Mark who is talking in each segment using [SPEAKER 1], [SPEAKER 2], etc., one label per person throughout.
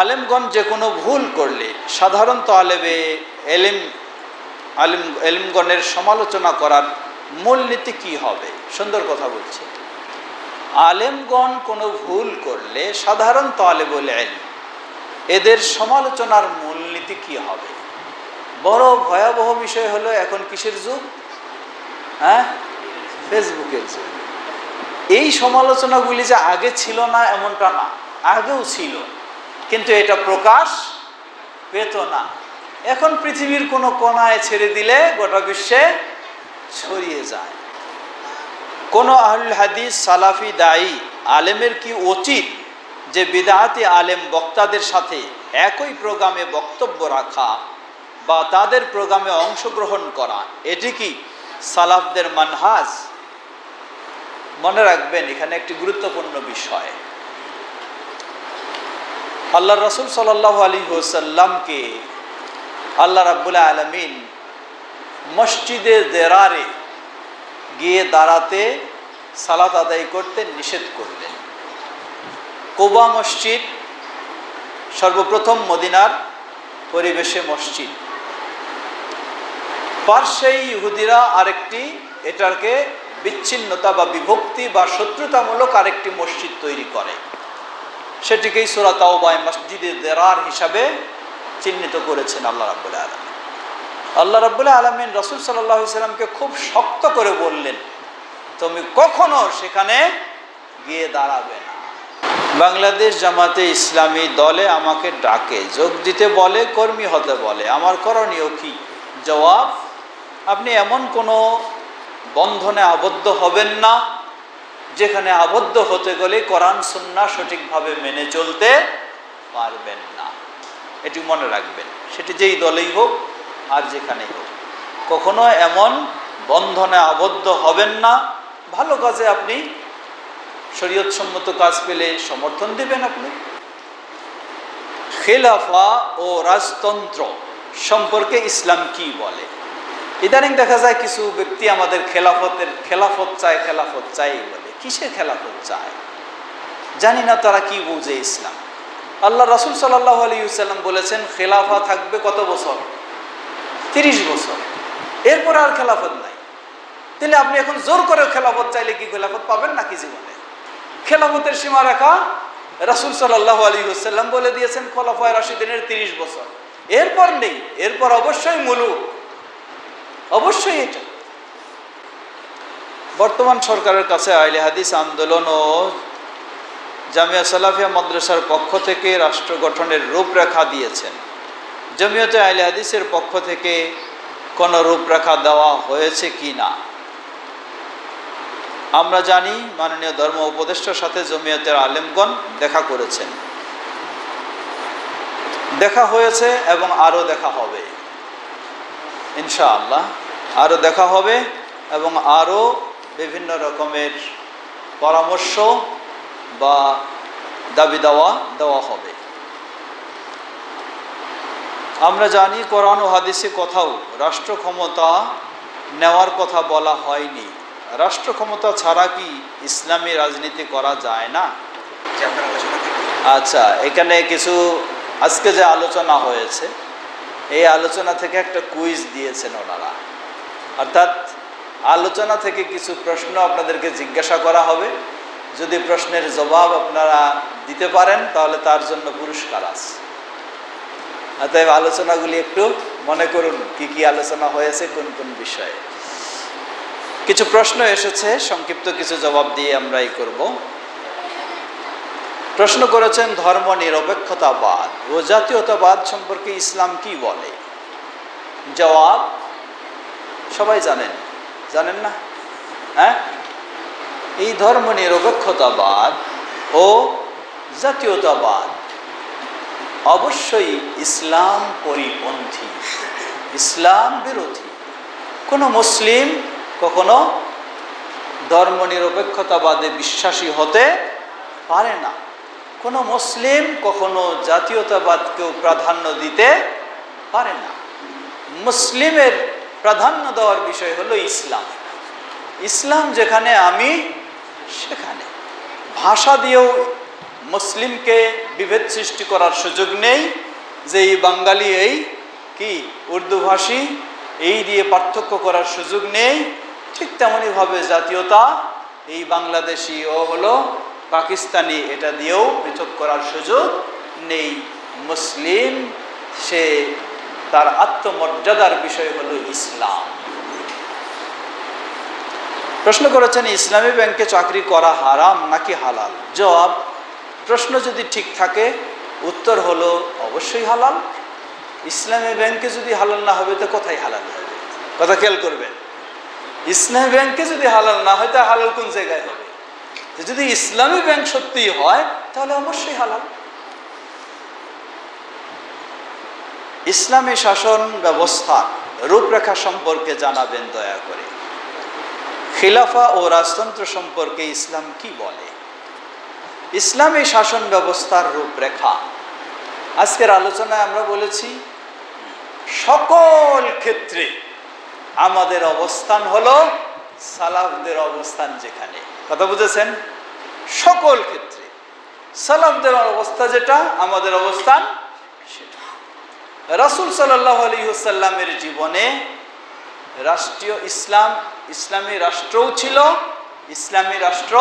[SPEAKER 1] আলেমগণ যে কোনো ভুল করলে সাধারণত আলেমগণের সমালোচনা করার মূলনীতি কি হবে? সুন্দর কথা বলছে। আলেমগণ কোনো ভুল করলে সাধারণ তালেবুল ইলম এদের সমালোচনার মূলনীতি কি হবে? বড় ভয়াবহ বিষয় হলো এখন কিসের যুগ? ফেসবুকের যুগ। এই সমালোচনাগুলি যে আগে ছিল না এমনটা না, আগেও ছিল, কিন্তু এটা প্রকাশ পেত না। এখন পৃথিবীর কোনো কোনায় ছেড়ে দিলে গোটা বিশ্বে ছড়িয়ে যায়। কোন আহলুল হাদিস সালাফি দায়ী আলেমের কি উচিত যে বিদআতি আলেম বক্তাদের সাথে একই প্রোগ্রামে বক্তব্য রাখা বা তাদের প্রোগ্রামে অংশগ্রহণ করা? এটি কি সালাফদের মানহাজ? মনে রাখবেন, এখানে একটি গুরুত্বপূর্ণ বিষয়। আল্লাহ রাসূল সাল্লাল্লাহু আলাইহি ওয়াসাল্লামকে আল্লাহ রাব্বুল আলামিন মসজিদে দেরারে গিয়ে দাঁড়াতে, সালাত আদায় করতে নিষেধ করলেন। কুবা মসজিদ সর্বপ্রথম মদিনার পরিবেশে মসজিদ। পার্শ্বেই ইহুদিরা আরেকটি, এটাকে বিচ্ছিন্নতা বা বিভক্তি বা শত্রুতামূলক আরেকটি মসজিদ তৈরি করে, সেটিকেই সূরা তাওবায় মসজিদে দেরার হিসাবে চিহ্নিত করেছেন আল্লাহ রাব্বুল আলামিন। আল্লাহ রাব্বুল আলামিন রাসূল সাল্লাল্লাহু আলাইহি সাল্লামকে খুব শক্ত করে বললেন, তুমি কখনো সেখানে গিয়ে দাঁড়াবে না। বাংলাদেশ জামাতে ইসলামী দলে আমাকে ডাকে, যোগ দিতে বলে, কর্মী হতে বলে, আমার করণীয় কি? জবাব, আপনি এমন কোনো বন্ধনে আবদ্ধ হবেন না যেখানে আবদ্ধ হতে গেলে কোরআন সুন্নাহ সঠিকভাবে মেনে চলতে পারবেন না। এটি মনে রাখবেন, সেটি যেই দলেই হোক আর যেখানেই হোক, কখনো এমন বন্ধনে আবদ্ধ হবেন না। ভালো কাজে আপনি শরীয়তসম্মত কাজ পেলে সমর্থন দিবেন। আপনি খেলাফা ও রাজতন্ত্র সম্পর্কে ইসলাম কি বলে? ইদানিং দেখা যায় কিছু ব্যক্তি আমাদের খেলাফত চাই বলে। কিসের খেলাফত চায় জানি না, তারা কি বুঝে ইসলাম। আল্লাহ রাসূল সাল্লাল্লাহু আলাইহি ওয়াসাল্লাম বলেছেন খেলাফা থাকবে কত বছর? 30 বছর, এরপর আর খেলাফত নাই। তাহলে আপনি এখন জোর করে খেলাফত চাইলে কি খেলাফত পাবেন নাকি জীবনে? খেলাফতের সীমারেখা রাসূল সাল্লাল্লাহু আলাইহি ওয়াসাল্লাম বলে দিয়েছেন খোলাফায়ে রাশিদিনের 30 বছর, এরপর নেই। এরপর অবশ্যই মুলুক, অবশ্যই। এটা বর্তমান সরকারের কাছে আহলে হাদিস আন্দোলন ও জামিয়া সালাফিয়া মাদ্রাসার পক্ষ থেকে রাষ্ট্র গঠনের রূপরেখা দিয়েছেন। জমিয়তে আহলে হাদিসের পক্ষ থেকে কোনো রূপরেখা দেওয়া হয়েছে কি না? আমরা জানি মাননীয় ধর্ম উপদেষ্টার সাথে জমিয়তের আলেমগণ দেখা করেছেন, দেখা হয়েছে এবং আরও দেখা হবে ইনশাআল্লাহ। আরও দেখা হবে এবং আরও বিভিন্ন রকমের পরামর্শ বা দাবি দেওয়া হবে। আমরা জানি কোরআন ও হাদিসে কোথাও রাষ্ট্র ক্ষমতা নেওয়ার কথা বলা হয়নি। রাষ্ট্র ক্ষমতা ছাড়া কি ইসলামী রাজনীতি করা যায় না? আচ্ছা, এখানে কিছু আজকে যে আলোচনা হয়েছে, এই আলোচনা থেকে একটা কুইজ দিয়েছেন ওনারা, অর্থাৎ আলোচনা থেকে কিছু প্রশ্ন আপনাদেরকে জিজ্ঞাসা করা হবে। যদি প্রশ্নের জবাব আপনারা দিতে পারেন তাহলে তার জন্য পুরস্কার আছে। অতএব আলোচনাগুলি একটু মনে করুন, কি কি আলোচনা হয়েছে, কোন কোন বিষয়ে। কিছু প্রশ্ন এসেছে, সংক্ষিপ্ত কিছু জবাব দিয়ে আমরা এই করব। প্রশ্ন করেছেন ধর্ম নিরপেক্ষতাবাদ ও জাতীয়তাবাদ সম্পর্কে ইসলাম কি বলে? জবাব, সবাই জানেন না? এই ধর্ম নিরপেক্ষতাবাদ ও জাতীয়তাবাদ অবশ্যই ইসলাম পরিপন্থী, ইসলাম বিরোধী। কোনো মুসলিম কখনো ধর্ম নিরপেক্ষতাবাদে বিশ্বাসী হতে পারে না। কোনো মুসলিম কখনো জাতীয়তাবাদকেও প্রাধান্য দিতে পারে না। মুসলিমের প্রাধান্য দেওয়ার বিষয় হলো ইসলাম। ইসলাম যেখানে আমি সেখানে। ভাষা দিয়েও মুসলিমকে বিভেদ সৃষ্টি করার সুযোগ নেই, যে এই বাঙালি এই কি উর্দুভাষী এই দিয়ে পার্থক্য করার সুযোগ নেই। ঠিক তেমনইভাবে জাতীয়তা এই বাংলাদেশি ও হলো পাকিস্তানি এটা দিয়েও পৃথক করার সুযোগ নেই। মুসলিম সে তার আত্মমর্যাদার বিষয় হলো ইসলাম। প্রশ্ন করেছেন ইসলামী ব্যাংকে চাকরি করা হারাম নাকি হালাল? জবাব, প্রশ্ন যদি ঠিক থাকে উত্তর হলো অবশ্যই হালাল। ইসলামী ব্যাংকে যদি হালাল না হবে তো কোথায় হালাল হবে? কথা খেয়াল করবেন, ইসলামী ব্যাংকে যদি হালাল না হয় তা হালাল কোন জায়গায় হবে? যদি ইসলামী ব্যাংক সত্যিই হয় তাহলে অবশ্যই হালাল। ইসলামী শাসন ব্যবস্থা রূপরেখা সম্পর্কে জানাবেন দয়া করে। খিলাফা ও রাজতন্ত্র সম্পর্কে ইসলাম কি বলে? ইসলামী শাসন ব্যবস্থার রূপরেখা আজকের আলোচনায় আমরা বলেছি সকল ক্ষেত্রে আমাদের অবস্থান হলো সালাফদের অবস্থান যেখানে। কথা বুঝেছেন? সকল ক্ষেত্রে সালাফদের অবস্থা যেটা আমাদের অবস্থান সেটা। রাসূল সাল্লাল্লাহু আলাইহি ওয়াসাল্লামের জীবনে রাষ্ট্রীয় ইসলাম, ইসলামী রাষ্ট্রও ছিল, ইসলামী রাষ্ট্র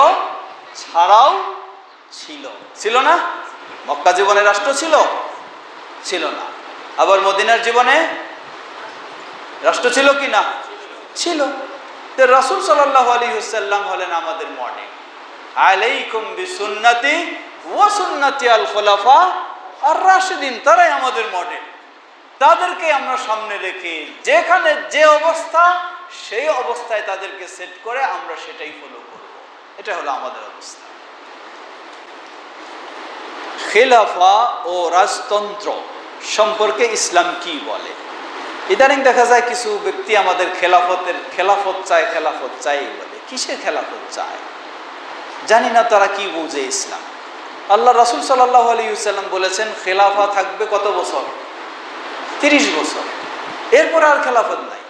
[SPEAKER 1] ছাড়াও ছিল। ছিল না? মক্কা জীবনে রাষ্ট্র ছিল? ছিল না। আবার মদিনার জীবনে রাষ্ট্র ছিল কি না? ছিল। তো রাসূল সাল্লাল্লাহু আলাইহি ওয়াসাল্লাম হলেন আমাদের মডেল। আলাইকুম বিসুন্নতি ওয়া সুন্নাতি আল খুলাফা আর রাশিদিন, তারাই আমাদের মডেল। তাদেরকে আমরা সামনে রেখে যেখানে যে অবস্থা সেই অবস্থায় তাদেরকে সেট করে আমরা সেটাই ফলো করব। এটা হলো আমাদের অবস্থা। খেলাফা ও রাজতন্ত্র সম্পর্কে ইসলাম কি বলে? ইদানিং দেখা যায় কিছু ব্যক্তি আমাদের খেলাফত চাই বলে। কিসের খেলাফত চায় জানি না, তারা কি বুঝে ইসলাম। আল্লাহ রাসূল সাল্লাল্লাহু আলাইহি ওয়াসাল্লাম বলেছেন খেলাফা থাকবে কত বছর? 30 বছর। এরপর আর খেলাফত নাই।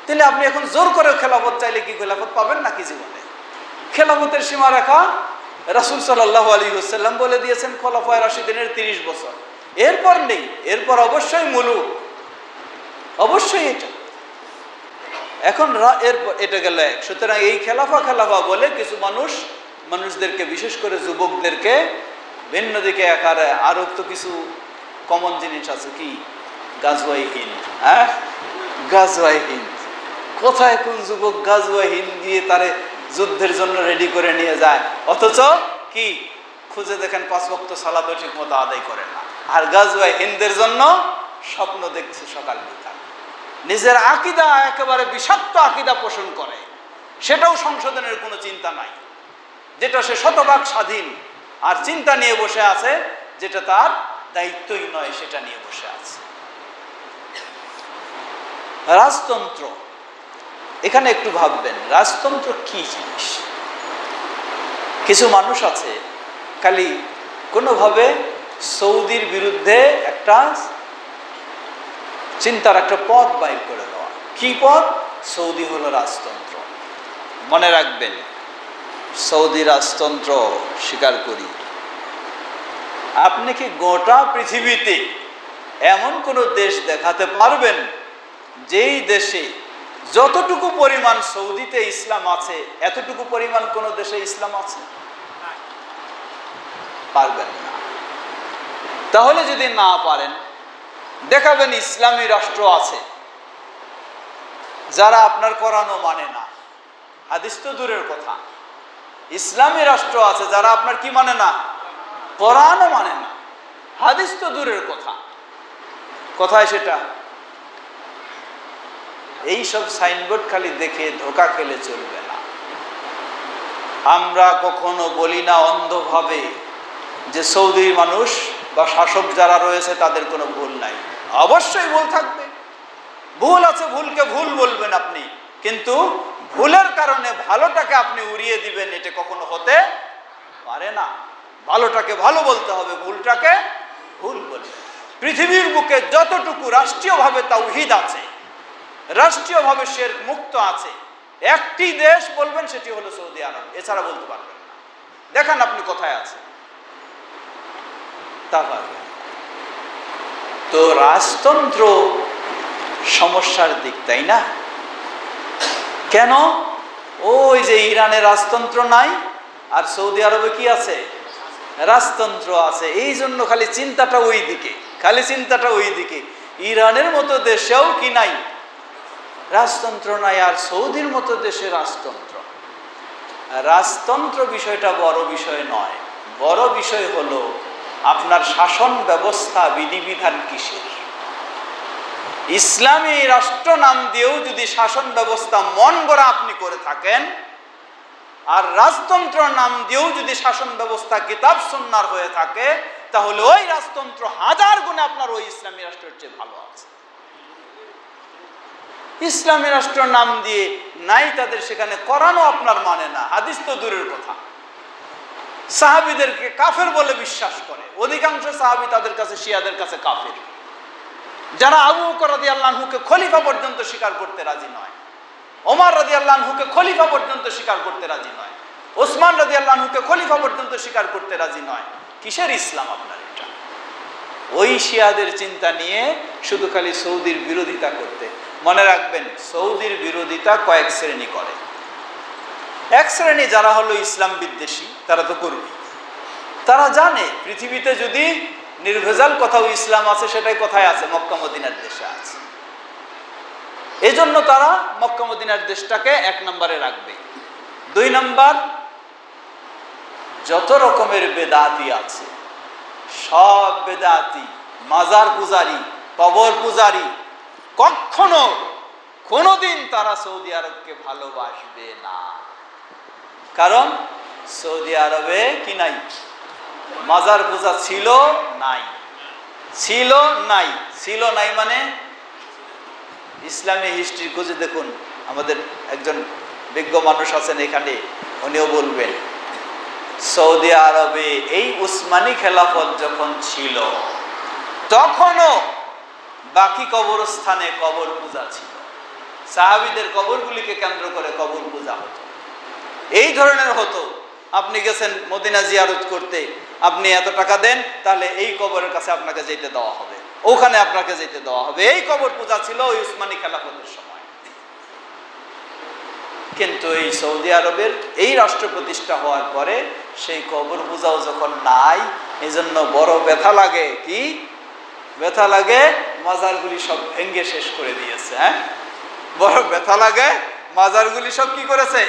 [SPEAKER 1] তাহলে আপনি এখন জোর করে খেলাফত চাইলে কি খেলাফত পাবেন নাকি জীবনে? খেলাফতের সীমারেখা রাসূল সাল্লাল্লাহু আলাইহি ওয়াসাল্লাম বলে দিয়েছেন খোলাফায়ে রাশিদিনের 30 বছর। এরপর নেই, এরপর অবশ্যই মুলুক, অবশ্যই এটা। এখন এরপর এটা গেল এক। সুতরাং এই খেলাফা বলে কিছু মানুষদেরকে, বিশেষ করে যুবকদেরকে ভিন্ন দিকে আকারে আরো তো কিছু কমন জিনিস আছে। কি? গাজওয়াই হিন্দ। হ্যাঁ, গাজওয়াই হিন্দ। কোথায় কোন যুবক গাজওয়াই হিন্দ দিয়ে তারে যুদ্ধের জন্য রেডি করে নিয়ে যায়, অথচ কি খুঁজে দেখেন 5 ওয়াক্ত সালাতও ঠিক মতো আদায় করে না। আর গাজওয়াই হিন্দের জন্য স্বপ্ন দেখছে সকাল বিকাল। নিজের আকীদা একেবারে বিষাক্ত আকীদা পোষণ করে, সেটাও সংশোধনের কোনো চিন্তা নাই। যেটা সে শতভাগ স্বাধীন, আর চিন্তা নিয়ে বসে আছে যেটা তার দায়িত্বই নয়, সেটা নিয়ে বসে আছে। রাজতন্ত্র, এখানে একটু ভাববেন রাজতন্ত্র কি জিনিস। কিছু মানুষ আছে খালি কোনোভাবে সৌদির বিরুদ্ধে একটা চিন্তার একটা পথ বাইর করে দেওয়া। কি পথ? সৌদি হলো রাজতন্ত্র। মনে রাখবেন, সৌদি রাজতন্ত্র স্বীকার করি। আপনি কি গোটা পৃথিবীতে এমন কোনো দেশ দেখাতে পারবেন যেই দেশে যতটুকু পরিমাণ সৌদিতে ইসলাম আছে এতটুকু পরিমাণ কোন দেশে ইসলাম আছে? পারবেন না। তাহলে যদি না পারেন, দেখাবেন ইসলামী রাষ্ট্র আছে যারা আপনার কোরআনও মানে না, হাদিস তো দূরের কথা। ইসলামী রাষ্ট্র আছে যারা আপনার কি মানে না? কোরআনও মানে না, হাদিস তো দূরের কথা। কোথায় সেটা? এইসব সাইনবোর্ড খালি দেখে ধোঁকা খেলে চলবে না। আমরা কখনো বলি না অন্ধভাবে যে সৌদির মানুষ বা শাসক যারা রয়েছে তাদের কোনো ভুল নাই। অবশ্যই ভুল থাকবে, ভুল আছে, ভুলকে ভুল বলবেন আপনি, কিন্তু ভুলের কারণে ভালোটাকে আপনি উড়িয়ে দিবেন, এটা কখনো হতে পারে না। ভালোটাকে ভালো বলতে হবে, ভুলটাকে ভুল বলবে। পৃথিবীর বুকে যতটুকু রাষ্ট্রীয়ভাবে তাওহীদ আছে, রাষ্ট্রীয়ভাবে শিরক মুক্ত আছে, একটি দেশ বলবেন সেটি হলো সৌদি আরব, এছাড়া বলতে পারবেন না। দেখেন আপনি কোথায় আছে। তা পারবে। তো রাজতন্ত্র সমস্যার দিক, তাই না? কেন? ওই যে ইরানে রাজতন্ত্র নাই, আর সৌদি আরবে কি আছে? রাজতন্ত্র আছে। এই জন্য খালি চিন্তাটা ওই দিকে, খালি চিন্তাটা ওই দিকে। ইরানের মতো দেশেও কি নাই? রাজতন্ত্র নাই। আর সৌদির মতো দেশে রাজতন্ত্র। রাজতন্ত্র বিষয়টা বড় বিষয় নয়, বড় বিষয় হলো আপনার শাসন ব্যবস্থা, বিধিবিধান কিসের। ইসলামী রাষ্ট্র নাম দিয়েও যদি শাসন ব্যবস্থা মন গড়া আপনি করে থাকেন, আর রাজতন্ত্র নাম দিয়েও যদি শাসন ব্যবস্থা কিতাব সুন্নাহর হয়ে থাকে, তাহলে ওই রাজতন্ত্র হাজার গুণে আপনার ওই ইসলামী রাষ্ট্রের চেয়ে ভালো আছে। ইসলামী রাষ্ট্র নাম দিয়ে নাই তাদের সেখানে কোরআনও আপনার মানে না, হাদিস তো দূরের কথা। সাহাবীদেরকে কাফের বলে বিশ্বাস করে, অধিকাংশ সাহাবী তাদের কাছে, শিয়াদের কাছে কাফের। যারা আবু বকর রাদিয়াল্লাহু আনহুকে খলিফা পর্যন্ত স্বীকার করতে রাজি নয়, ওমর রাদিয়াল্লাহু আনহুকে খলিফা পর্যন্ত স্বীকার করতে রাজি নয়, ওসমান রাদিয়াল্লাহু আনহুকে খলিফা পর্যন্ত স্বীকার করতে রাজি নয়। কিসের ইসলাম আপনার এটা? ওই শিয়াদের চিন্তা নিয়ে শুধু খালি সৌদির বিরোধিতা করতে। মনে রাখবেন, সৌদির বিরোধিতা কয়েক শ্রেণী করে। এক শ্রেণী যারা হলো ইসলাম বিদ্বেষী, তারা তো করবে। তারা জানে পৃথিবীতে যদি নির্ভেজাল কোথাও ইসলাম আছে, সেটাই কোথায় আছে? মক্কা মদিনার দেশে আছে। এই জন্য তারা মক্কা মদিনার দেশটাকে এক নম্বরে রাখবে। দুই নম্বর, যত রকমের বেদাতি আছে, সব বেদাতি, মাজার পূজারি, কবর পূজারি, কখনো কোনোদিন তারা সৌদি আরবকে ভালোবাসবে না। কারণ সৌদি আরবে কি নাই? মাজার পূজা ছিল নাই, ছিল নাই, ছিল নাই মানে ইসলামী হিস্ট্রি খুঁজে দেখুন। আমাদের একজন বিজ্ঞ মানুষ আছেন এখানে, উনিও বলবেন সৌদি আরবে এই উসমানী খেলাফত যখন ছিল, তখনও বাকি কবরস্থানে কবর পূজা ছিল। সাহাবীদের কবরগুলিকে কেন্দ্র করে কবর পূজা হতো। এই ধরনের হতো, আপনি গেছেন মদিনা জিয়ারত করতে, আপনি এত টাকা দেন, তাহলে এই কবরের কাছে আপনাকে যেতে দেওয়া হবে, ওখানে আপনাকে যেতে দেওয়া হবে। এই কবর পূজা ছিল ওই উসমানী খেলাফতের সময়। কিন্তু এই সৌদি আরবের এই রাষ্ট্র প্রতিষ্ঠা হওয়ার পরে সেই কবর পূজাও যখন নাই, এই জন্য বড় ব্যথা লাগে। কি ব্যথা লাগে? মাজারগুলি সব ভেঙ্গে শেষ করে দিয়েছে। হ্যাঁ, বড় ব্যথা লাগে। মাজারগুলি সব কি করেছে?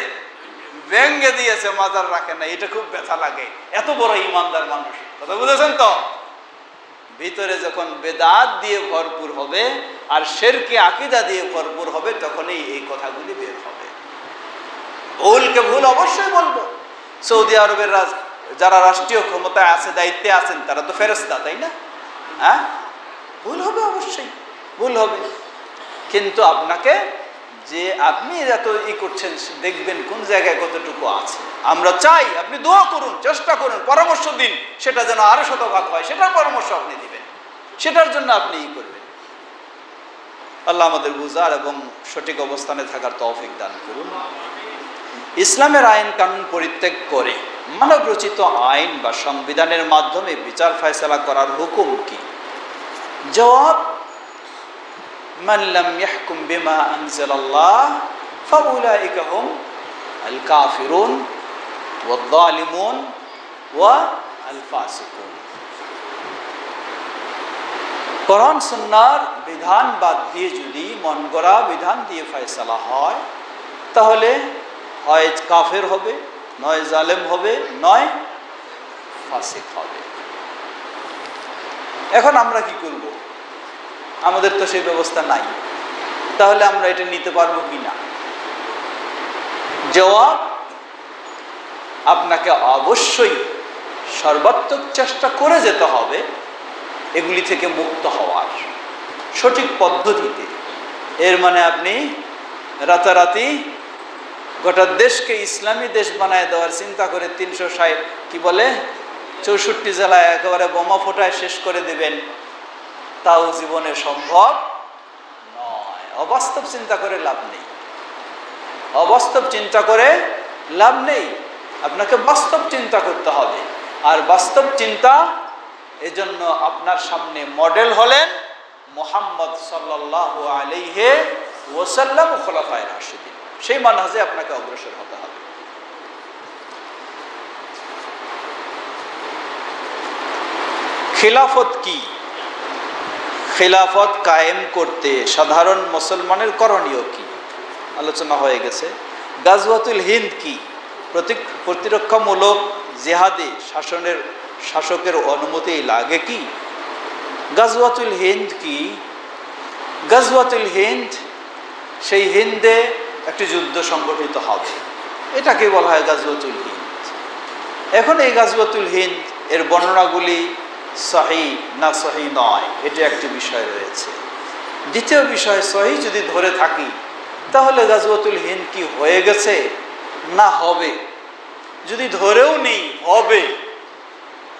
[SPEAKER 1] ভেঙ্গে দিয়েছে, মাজার রাখে না। এটা খুব ব্যথা লাগে। এত বড় ইমানদার মানুষ, কথা বুঝেছেন তো? ভিতরে যখন বেদাত দিয়ে ভরপুর হবে আর শিরকে আকীদা দিয়ে ভরপুর হবে, তখনই এই কথাগুলি বের হবে। ভুলকে ভুল অবশ্যই বলবো। সৌদি আরবের যারা রাষ্ট্রীয় ক্ষমতায় আছে, দায়িত্বে আছেন, তারা তো ফেরেশতা, তাই না? হ্যাঁ, ভুল হবে, অবশ্যই ভুল হবে। কিন্তু আপনাকে যে আপনি এত করছেন, দেখবেন কোন জায়গায় কতটুকু আছে। আমরা চাই আপনি দোয়া করুন, চেষ্টা করুন, পরামর্শ দিন, সেটা যেন আরো শতভাগ হয়, সেটার পরামর্শ আপনি দিবেন, সেটার জন্য আপনি করবেন। আল্লাহ আমাদের বুঝার এবং সঠিক অবস্থানে থাকার তৌফিক দান করুন। ইসলামের আইন কানুন পরিত্যাগ করে মানব রচিত আইন বা সংবিধানের মাধ্যমে বিচার ফয়সালা করার হুকুম কি? জবাব, মান লাম ইয়াহকুম বিমা আনজালাল্লাহ ফাউলাইকা হুম আল কাফিরুন ওয়াল যালিমুন ওয়া আল ফাসিকুন। কোরআন সুন্নাহর বিধান বাদ দিয়ে যদি মন গড়া বিধান দিয়ে ফয়সালা হয়, তাহলে হয় কাফের হবে, নয় জালেম হবে, নয় ফাসিক হবে। এখন আমরা কি করব? আমাদের তো সেই ব্যবস্থা নাই। তাহলে আমরা এটা নিতে পারবো কিনা? জবাব, আপনাকে অবশ্যই সর্বাত্মক চেষ্টা করে যেতে হবে এগুলি থেকে মুক্ত হওয়ার সঠিক পদ্ধতিতে। এর মানে আপনি রাতারাতি গোটা দেশকে ইসলামী দেশ বানায় দেওয়ার চিন্তা করে 64 জেলায় একেবারে বোমা ফোটায় শেষ করে দেবেন, তাও জীবনে সম্ভব নয়। অবাস্তব চিন্তা করে লাভ নেই, অবাস্তব চিন্তা করে লাভ নেই। আপনাকে বাস্তব চিন্তা করতে হবে। আর বাস্তব চিন্তা এজন্য আপনার সামনে মডেল হলেন মুহাম্মদ সাল্লাল্লাহু আলাইহি ওয়াসাল্লাম ও খোলাফায়ে রাশিদিন। সেই মানহাজে আপনাকে অগ্রসর হতে হবে। খিলাফত কি? খিলাফত কায়েম করতে সাধারণ মুসলমানের করণীয় কি আলোচনা হয়ে গেছে। গাজওয়াতুল হিন্দ কি? প্রতিরক্ষামূলক জিহাদে শাসকের অনুমতি লাগে কি? গাজওয়াতুল হিন্দ কি? গাজওয়াতুল হিন্দ, সেই হিন্দে একটি যুদ্ধ সংগঠিত হবে, এটাকে বলা হয় গাজওয়াতুল হিন্দ। এখন এই গাজওয়াতুল হিন্দ এর বর্ণনাগুলি সহি না সহি নয়, এটা একটি বিষয় রয়েছে। দ্বিতীয় বিষয়, সহি যদি ধরে থাকি তাহলে গাজওয়াতুল হিন্দ কি হয়ে গেছে না হবে? যদি ধরেও নেই হবে,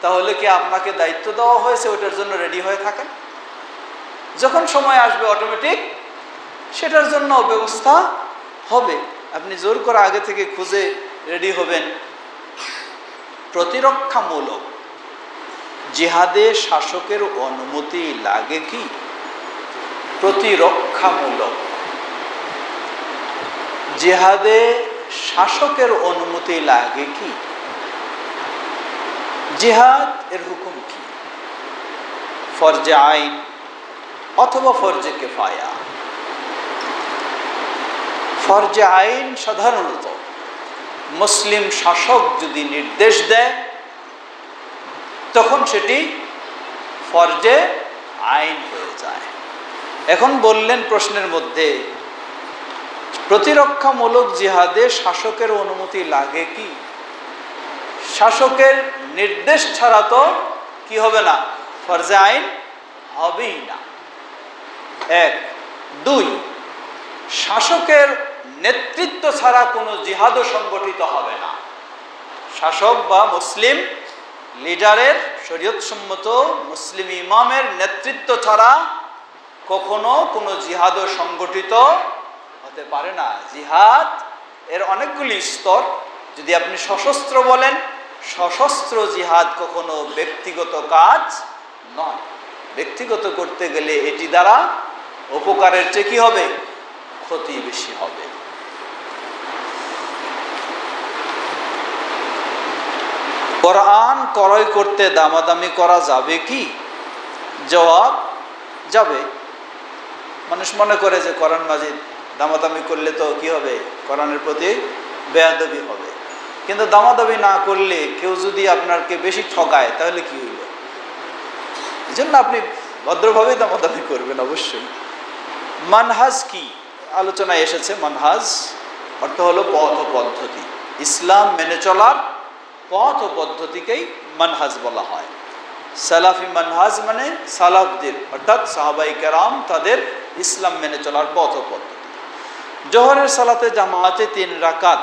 [SPEAKER 1] তাহলে কি আপনাকে দায়িত্ব দেওয়া হয়েছে ওটার জন্য রেডি হয়ে থাকেন? যখন সময় আসবে অটোমেটিক সেটার জন্য ব্যবস্থা হবে। আপনি জোর করে আগে থেকে খুঁজে রেডি হবেন। প্রতিরক্ষামূলক জিহাদে শাসকের অনুমতি লাগে কি? প্রতিরক্ষামূলক জিহাদে শাসকের অনুমতি লাগে কি? জিহাদ এর হুকুম কি? ফরজে আইন অথবা ফরজে কিফায়া? ফরজে আইন সাধারণত মুসলিম শাসক যদি নির্দেশ দেয় তখন সেটি ফরজে আইন হয়ে যায়। এখন বললেন প্রশ্নের মধ্যে, প্রতিরক্ষামূলক জিহাদে শাসকের অনুমতি লাগে কি? শাসকের নির্দেশ ছাড়া তো কি হবে না? ফরজে আইন হবেই না। এক। দুই, শাসকের নেতৃত্ব ছাড়া কোনো জিহাদও সংগঠিত হবে না। শাসক বা মুসলিম লিডারের, শরীয়তসম্মত মুসলিম ইমামের নেতৃত্ব ছাড়া কখনো কোনো জিহাদও সংগঠিত হতে পারে না। জিহাদ এর অনেকগুলি স্তর। যদি আপনি সশস্ত্র বলেন, সশস্ত্র জিহাদ কখনো ব্যক্তিগত কাজ নয়। ব্যক্তিগত করতে গেলে এটি দ্বারা উপকারের চেয়ে কি হবে? ক্ষতি বেশি হবে। কোরআন ক্রয় করতে দামাদামি করা যাবে কি? জবাব, যাবে। মানুষ মনে করে যে কোরআন মাজিদ দামাদামি করলে তো কি হবে? কোরআনের প্রতি বেয়াদবি হবে। কিন্তু দামাদামি না করলে কেউ যদি আপনাকে বেশি ঠকায় তাহলে কি হইল? এই জন্য আপনি ভদ্রভাবে দামাদামি করবেন অবশ্যই। মানহাজ কি? আলোচনায় এসেছে মানহাজ অর্থ হলো পথ ও পদ্ধতি। ইসলাম মেনে চলার পথ ও পদ্ধতিকেই মানহাজ বলা হয়। সালাফি মানহাজ মানে সালাফদের অর্থাৎ সাহাবায়ে কেরাম তাদের ইসলাম মেনে চলার পথ ও পদ্ধতি। জোহরের সালাতে জামাতে 3 রাকাত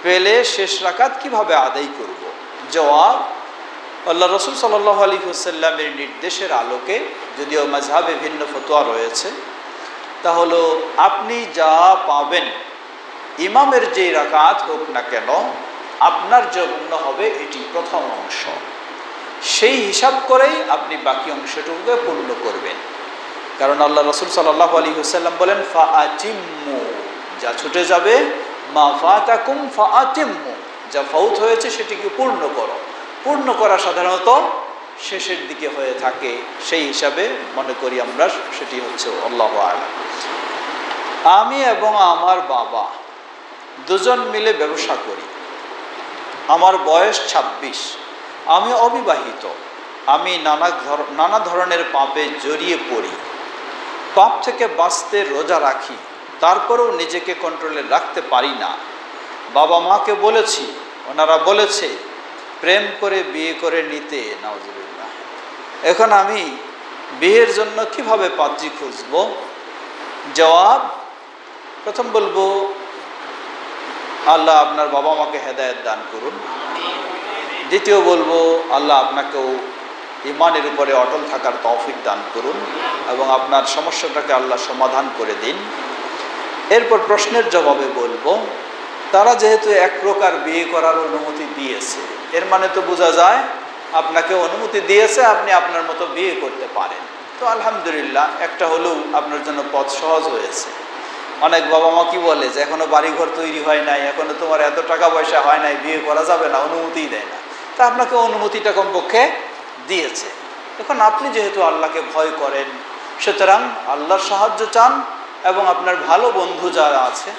[SPEAKER 1] পেলে শেষ রাকাত কিভাবে আদায় করব? জবাব, আল্লাহ রসুল সাল্লাল্লাহু আলাইহি ওয়াসাল্লামের নির্দেশের আলোকে, যদিও মাযহাবে ভিন্ন ফতোয়া রয়েছে, তাহলে আপনি যা পাবেন ইমামের যে রাকাত হোক না কেন আপনার জন্য হবে এটি প্রথম অংশ। সেই হিসাব করেই আপনি বাকি অংশটুকুকে পূর্ণ করবেন। কারণ আল্লাহ রসুল সাল্লাল্লাহু আলাইহি ওয়াসাল্লাম বলেন, ফাআতিম্মু, যা ছুটে যাবে, মা ফাতাকুম ফাআতিম্মু, যা ফাউত হয়েছে সেটিকে পূর্ণ করো। পূর্ণ করা সাধারণত শেষের দিকে হয়ে থাকে, সেই হিসাবে মনে করি আমরা সেটি হচ্ছে আল্লাহু আ'লাম। আমি এবং আমার বাবা দুজন মিলে ব্যবসা করি। আমার বয়স 26। আমি অবিবাহিত। আমি নানা ধরনের পাপে জড়িয়ে পড়ি। পাপ থেকে বাঁচতে রোজা রাখি, তারপরেও নিজেকে কন্ট্রোলে রাখতে পারি না। বাবা মাকে বলেছি, ওনারা বলেছে প্রেম করে বিয়ে করে নিতে, নাউজুবিল্লাহ। এখন আমি বিয়ের জন্য কিভাবে পাত্রী খুঁজব? জবাব, প্রথম বলবো আল্লাহ আপনার বাবা মাকে হেদায়েত দান করুন। দ্বিতীয় বলবো আল্লাহ আপনাকেও ইমানের উপরে অটল থাকার তৌফিক দান করুন এবং আপনার সমস্যাটাকে আল্লাহ সমাধান করে দিন। এরপর প্রশ্নের জবাবে বলবো, তারা যেহেতু এক প্রকার বিয়ে করার অনুমতি দিয়েছে, এর মানে তো বোঝা যায় আপনাকে অনুমতি দিয়েছে, আপনি আপনার মতো বিয়ে করতে পারেন। তো আলহামদুলিল্লাহ, একটা হলেও আপনার জন্য পথ সহজ হয়েছে। অনেক বাবা মা কি বলে যে এখনো বাড়িঘর তৈরি হয় নাই, এখনো তোমার এত টাকা পয়সা হয় নাই, বিয়ে করা যাবে না, অনুমতিই দেয় না। তা আপনাকে অনুমতিটা কমপক্ষে দিয়েছে। এখন আপনি যেহেতু আল্লাহকে ভয় করেন, সুতরাং আল্লাহর সাহায্য চান এবং আপনার ভালো বন্ধু যারা আছে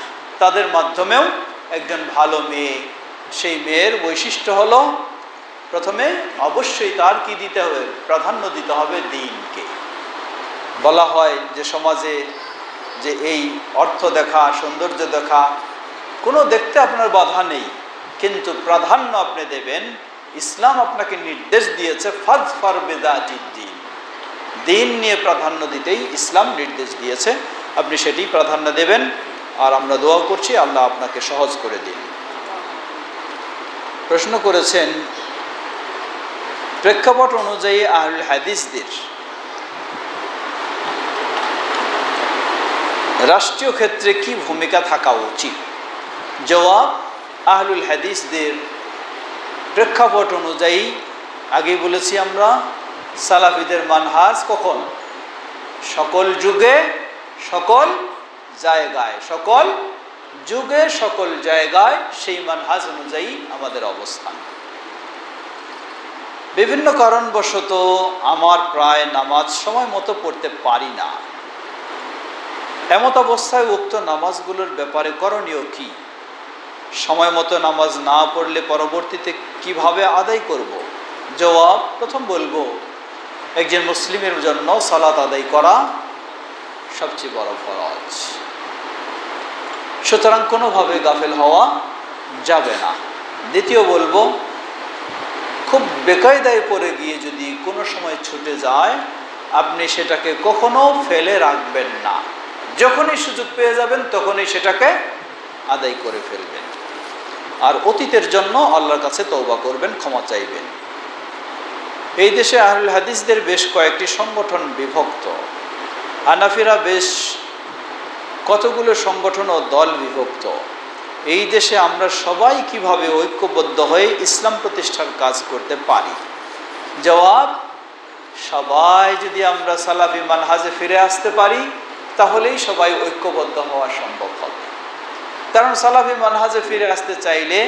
[SPEAKER 1] তাদের মাধ্যমেও একজন ভালো মেয়ে, সেই মেয়ের বৈশিষ্ট্য হলো প্রথমে অবশ্যই তার কি দিতে হবে, প্রাধান্য দিতে হবে দ্বীনকে। বলা হয় যে সমাজে যে এই অর্থ দেখা, সৌন্দর্য দেখা, কোনো দেখতে আপনার বাধা নেই, কিন্তু প্রাধান্য আপনি দেবেন। ইসলাম আপনাকে নির্দেশ দিয়েছে ফাযফার বিযাতিদ দ্বীন, দ্বীন নিয়ে প্রাধান্য দিতেই ইসলাম নির্দেশ দিয়েছে, আপনি সেটি প্রাধান্য দেবেন। আর আমরা দোয়া করছি আল্লাহ আপনাকে সহজ করে দিন। প্রশ্ন করেছেন, প্রেক্ষাপট অনুযায়ী আহলুল হাদিসদের রাষ্ট্রীয় ক্ষেত্রে কি ভূমিকা থাকা উচিত? জবাব, আহলুল হাদিসদের প্রেক্ষাপট অনুযায়ী আগেই বলেছি আমরা, সালাফিদের মানহাজ কখন? সকল যুগে, সকল জায়গায়, সকল যুগে, সকল জায়গায় সেই মানহাজ অনুযায়ী আমাদের অবস্থান। বিভিন্ন কারণবশত আমার প্রায় নামাজ সময় মতো পড়তে পারি না। এমত অবস্থায় উক্ত নামাজগুলোর ব্যাপারে করণীয় কি? সময় মতো নামাজ না পড়লে পরবর্তীতে কিভাবে আদায় করব? জবাব, প্রথম বলবো, একজন মুসলিমের জন্য সালাত আদায় করা সবচেয়ে বড় ফরজ, সুতরাং কোনোভাবে গাফেল হওয়া যাবে না। দ্বিতীয় বলবো, খুব বেকায়দায় পড়ে গিয়ে যদি কোনো সময় ছুটে যায়, আপনি সেটাকে কখনো ফেলে রাখবেন না। যখনই সুযোগ পেয়ে যাবেন তখনই সেটাকে আদায় করে ফেলবেন। আর অতীতের জন্য আল্লাহর কাছে তওবা করবেন, ক্ষমা চাইবেন। এই দেশে আহলুল হাদিসদের বেশ কয়েকটি সংগঠন বিভক্ত। হানাফিরা বেশ কতগুলো সংগঠন ও দল বিভক্ত। এই দেশে আমরা সবাই কিভাবে ঐক্যবদ্ধ হয়ে ইসলাম প্রতিষ্ঠার কাজ করতে পারি? জবাব, সবাই যদি আমরা সালাফি মানহাজে ফিরে আসতে পারি তাহলেই সবাই ঐক্যবদ্ধ হওয়া সম্ভব হবে। কারণ সালাফি মানহাজে ফিরে আসতে চাইলে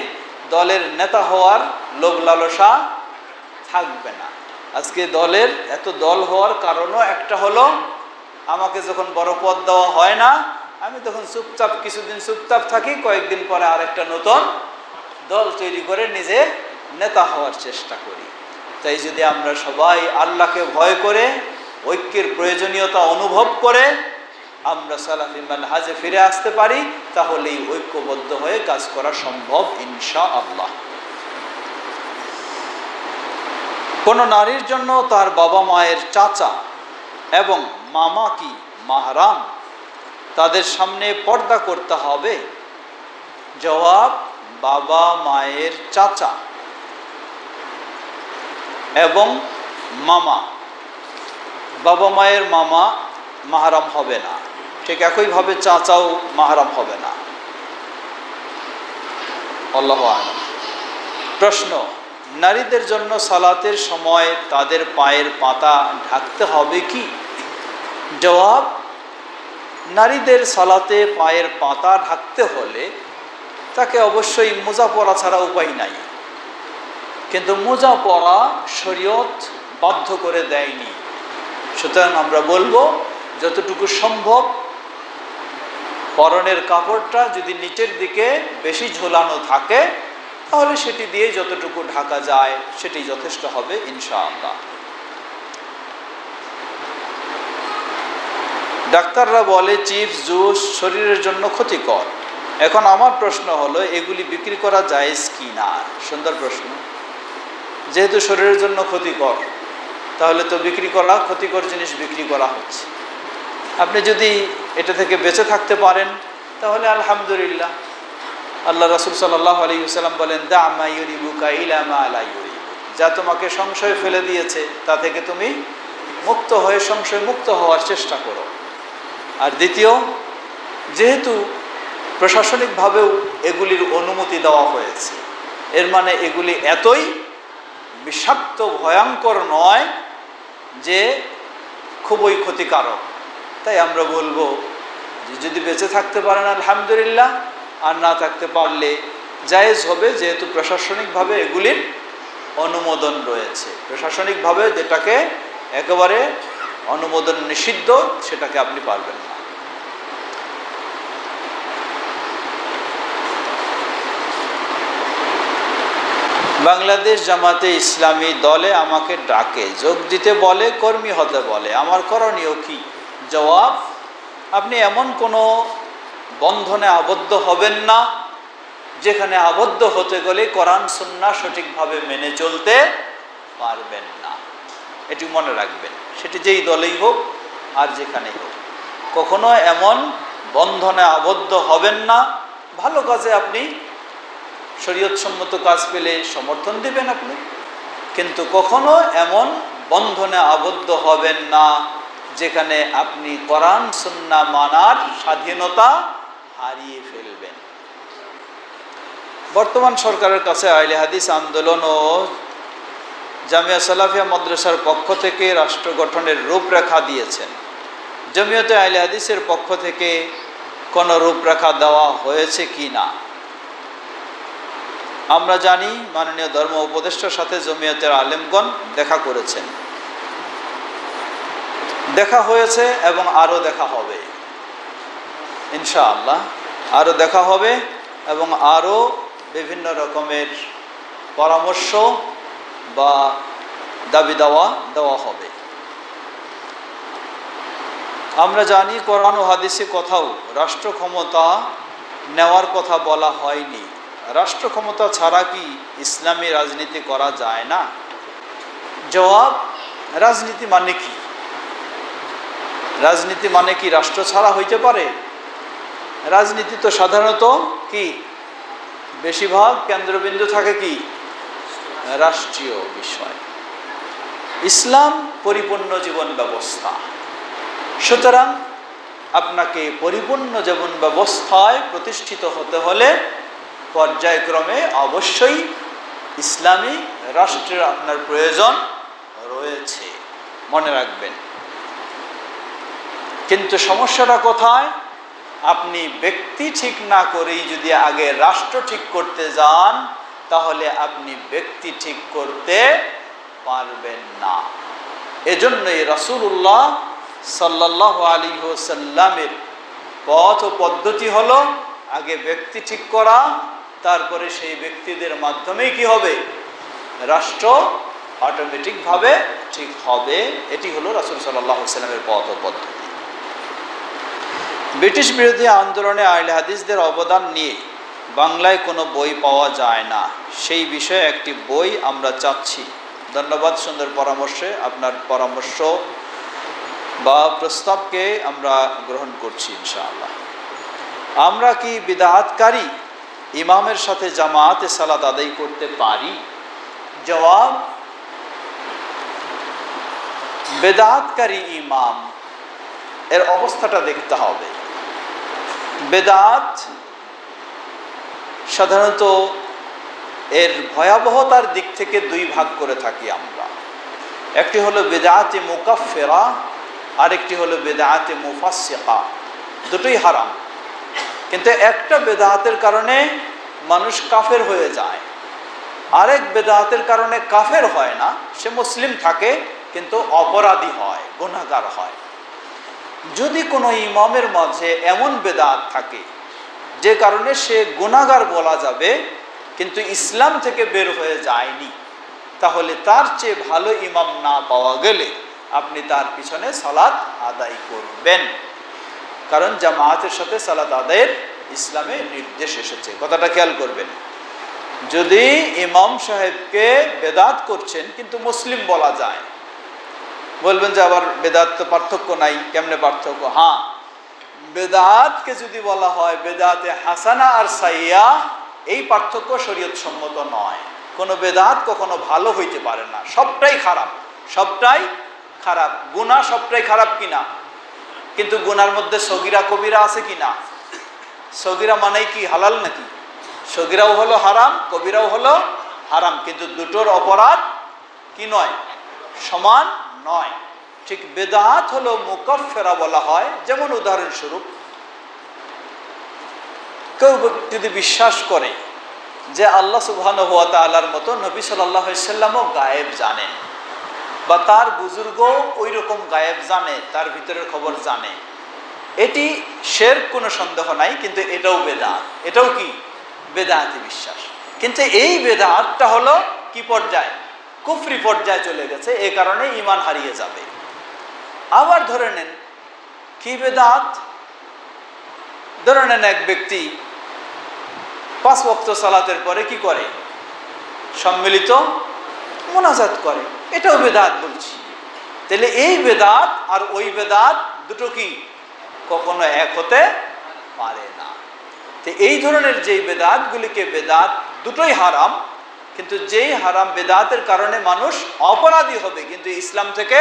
[SPEAKER 1] দলের নেতা হওয়ার লোভ লালসা থাকবে না। আজকে দলের এত দল হওয়ার কারণও একটা হলো, আমাকে যখন বড় পদ দেওয়া হয় না, আমি তখন চুপচাপ কিছুদিন চুপচাপ থাকি, কয়েকদিন পরে আরেকটা নতুন দল তৈরি করে নিজে নেতা হওয়ার চেষ্টা করি। তাই যদি আমরা সবাই আল্লাহকে ভয় করে, ঐক্যের প্রয়োজনীয়তা অনুভব করে আমরা সালাফি মানহাজে ফিরে আসতে পারি, তাহলেই ঐক্যবদ্ধ হয়ে কাজ করা সম্ভব ইনশাআল্লাহ। কোন নারীর জন্য তার বাবা মায়ের চাচা এবং মামা কি মাহরাম? তাদের সামনে পর্দা করতে হবে? জবাব, বাবা মায়ের চাচা এবং মামা, বাবা মায়ের মামা মাহরাম হবে না, ঠিক একইভাবে চাচাও মাহরাম হবে না। আল্লাহু আ'লাম। প্রশ্ন, নারীদের জন্য সালাতের সময় তাদের পায়ের পাতা ঢাকতে হবে কি? জবাব, নারীদের সালাতে পায়ের পাতা ঢাকতে হলে তাকে অবশ্যই মোজা পরা ছাড়া উপায় নাই। কিন্তু মোজা পরা শরীয়ত বাধ্য করে দেয়নি। সুতরাং আমরা বলবো, যতটুকু সম্ভব পরনের কাপড়টা যদি নিচের দিকে বেশি ঝোলানো থাকে তাহলে সেটি দিয়ে যতটুকু ঢাকা যায় সেটি যথেষ্ট হবে ইনশাআল্লাহ। ডাক্তাররা বলে চিপস, জুস শরীরের জন্য ক্ষতিকর। এখন আমার প্রশ্ন হলো, এগুলি বিক্রি করা জায়েজ কি না? সুন্দর প্রশ্ন। যেহেতু শরীরের জন্য ক্ষতিকর, তাহলে তো বিক্রি করা, ক্ষতিকর জিনিস বিক্রি করা হচ্ছে। আপনি যদি এটা থেকে বেঁচে থাকতে পারেন তাহলে আলহামদুলিল্লাহ। আল্লাহ রাসূল সাল্লাল্লাহু আলাইহি ওয়াসাল্লাম বলেন, দা মা ইউরিবুকা ইলা মা লা ইউরিবুক, যা তোমাকে সংশয় ফেলে দিয়েছে তা থেকে তুমি মুক্ত হয়ে সংশয় মুক্ত হওয়ার চেষ্টা করো। আর দ্বিতীয়, যেহেতু প্রশাসনিকভাবেও এগুলির অনুমতি দেওয়া হয়েছে, এর মানে এগুলি এতই বিষাক্ত ভয়ঙ্কর নয় যে খুবই ক্ষতিকারক। তাই আমরা বলবো যে যদি বেঁচে থাকতে পারেন আলহামদুলিল্লাহ, আর না থাকতে পারলে জায়েজ হবে, যেহেতু প্রশাসনিকভাবে এগুলির অনুমোদন রয়েছে। প্রশাসনিকভাবে যেটাকে একেবারে অনুমোদন নিষিদ্ধ সেটাকে আপনি পারবেন না। বাংলাদেশ জামাতে ইসলামী দলে আমাকে ডাকে, যোগ দিতে বলে, কর্মী হতে বলে, আমার করণীয় কি? জবাব, আপনি এমন কোনো বন্ধনে আবদ্ধ হবেন না যেখানে আবদ্ধ হতে গেলে কোরআন সুন্নাহ সঠিকভাবে মেনে চলতে পারবেন না। এটি মনে রাখবেন, সেটি যেই দলেই হোক আর যেখানেই হোক, কখনো এমন বন্ধনে আবদ্ধ হবেন না। ভালো কাজে আপনি শরীয়তসম্মত কাজ পেলে সমর্থন দিবেন আপনি, কিন্তু কখনো এমন বন্ধনে আবদ্ধ হবেন না যেখানে আপনি কোরআন সুন্নাহ মানার স্বাধীনতা হারিয়ে ফেলবেন। বর্তমান সরকারের কাছে আহলে হাদিস আন্দোলন ও জামিয়া সালাফিয়া মাদ্রাসার পক্ষ থেকে রাষ্ট্র গঠনের রূপরেখা দিয়েছেন। জমিয়তে আহলে হাদিসের পক্ষ থেকে কোনো রূপরেখা দেওয়া হয়েছে কি না? আমরা জানি মাননীয় ধর্ম উপদেষ্টার সাথে জমিয়তের আলেমগণ দেখা করেছেন, দেখা হয়েছে এবং আরও দেখা হবে ইনশাআল্লাহ, আরও দেখা হবে এবং আরও বিভিন্ন রকমের পরামর্শ বা দাবি দেওয়া হবে। আমরা জানি কোরআন ও হাদিসে কোথাও রাষ্ট্র ক্ষমতা নেওয়ার কথা বলা হয়নি। রাষ্ট্র ক্ষমতা ছাড়া কি ইসলামী রাজনীতি করা যায় না? জবাব, রাজনীতি মানে কি? রাজনীতি মানে কি রাষ্ট্র ছাড়া হইতে পারে? রাজনীতি তো সাধারণত কি বেশিরভাগ কেন্দ্রবিন্দু থাকে কি রাষ্ট্রীয় বিষয়। ইসলাম পরিপূর্ণ জীবন ব্যবস্থা, সুতরাং আপনাকে পরিপূর্ণ জীবন ব্যবস্থায় প্রতিষ্ঠিত হতে হলে পর্যায়ক্রমে অবশ্যই ইসলামী রাষ্ট্রের আপনার প্রয়োজন রয়েছে, মনে রাখবেন। কিন্তু সমস্যাটা কোথায়? আপনি ব্যক্তি ঠিক না করেই যদি আগে রাষ্ট্র ঠিক করতে যান, তাহলে আপনি ব্যক্তি ঠিক করতে পারবেন না। এজন্যই রাসূলুল্লাহ সাল্লাল্লাহু আলাইহি ওয়াসাল্লামের পথ ও পদ্ধতি হলো আগে ব্যক্তি ঠিক করা, তারপরে সেই ব্যক্তিদের মাধ্যমেই কি হবে? রাষ্ট্র অটোমেটিকভাবে ঠিক হবে। এটি হলো রাসূল সাল্লাল্লাহু আলাইহি ওয়াসাল্লামের পথ ও পদ্ধতি। ব্রিটিশ বিরোধী আন্দোলনে আহলে হাদিসদের অবদান নিয়ে বাংলায় কোনো বই পাওয়া যায় না, সেই বিষয়ে একটি বই আমরা চাচ্ছি। ধন্যবাদ সুন্দর পরামর্শে, আপনার পরামর্শ বা প্রস্তাবকে আমরা গ্রহণ করছি ইনশাআল্লাহ। আমরা কি বিদআতকারী ইমামের সাথে জামাতে সালাত আদায় করতে পারি? জবাব, বিদআতকারী ইমাম এর অবস্থাটা দেখতে হবে। বেদাত সাধারণত এর ভয়াবহতার দিক থেকে দুই ভাগ করে থাকি আমরা। একটি হলো বেদাতে মুকাফফিরা, আরেকটি হলো বেদাতে মুফাসসিকা। দুটোই হারাম, কিন্তু একটা বেদাতের কারণে মানুষ কাফের হয়ে যায়, আরেক বেদাতের কারণে কাফের হয় না, সে মুসলিম থাকে কিন্তু অপরাধী হয়, গুনাহগার হয়। যদি কোনো ইমামের মাঝে এমন বেদাত থাকে যে কারণে সে গুনাহগার বলা যাবে কিন্তু ইসলাম থেকে বের হয়ে যায়নি, তাহলে তার চেয়ে ভালো ইমাম না পাওয়া গেলে আপনি তার পিছনে সালাত আদায় করবেন, কারণ জামাতের সাথে সালাত আদায়ের ইসলামে নির্দেশ এসেছে। কথাটা খেয়াল করবেন। যদি ইমাম সাহেবকে বেদাত করছেন কিন্তু মুসলিম বলা যায়, বলবেন যে আবার বেদাত তো পার্থক্য নাই, কেমনে পার্থক্য? হ্যাঁ, বেদাতকে যদি বলা হয় বেদাতে হাসানা আর সাইয়া, এই পার্থক্য শরীয়ত সম্মত নয়। কোনো বেদাত কখনো ভালো হইতে পারে না, সবটাই খারাপ, সবটাই খারাপ। গুনাহ সবটাই খারাপ কিনা? কিন্তু গুনার মধ্যে সগীরা কবিরা আছে কিনা? সগীরা মানেই কি হালাল নাকি? সগীরাও হলো হারাম, কবিরাও হলো হারাম, কিন্তু দুটোর অপরাধ কি নয়, সমান নয়। ঠিক বেদাত হলো মুকাফফিরা বলা হয়। যেমন উদাহরণস্বরূপ কেউ যদি বিশ্বাস করে যে আল্লাহ সুবহানাহু ওয়া তাআলার মতো নবী সাল্লাল্লাহু আলাইহি সাল্লামও গায়েব জানেন, বা তার বুজুর্গ ওই রকম গায়েব জানে, তার ভিতরের খবর জানে, এটি শিরক, কোনো সন্দেহ নাই, কিন্তু এটাও বেদাত। এটাও কি বেদাতি বিশ্বাস। কিন্তু এই বেদাতটা হলো কি পর্যায়ে, কুফরি পর্যায়ে চলে গেছে, এই কারণে ঈমান হারিয়ে যাবে। আবার ধরে নেন কি বেদাত, ধরে নেন এক ব্যক্তি 5 ওয়াক্ত সালাতের পরে কি করে, সম্মিলিত মুনাজাত করে, এটাও বেদাত বলছি। তাহলে এই বেদাত আর ওই বেদাত দুটো কি কখনো এক হতে পারে না। তো এই ধরনের যেই বেদাতগুলিকে, বেদাত দুটোই হারাম, কিন্তু যেই হারাম বেদাতের কারণে মানুষ অপরাধী হবে কিন্তু ইসলাম থেকে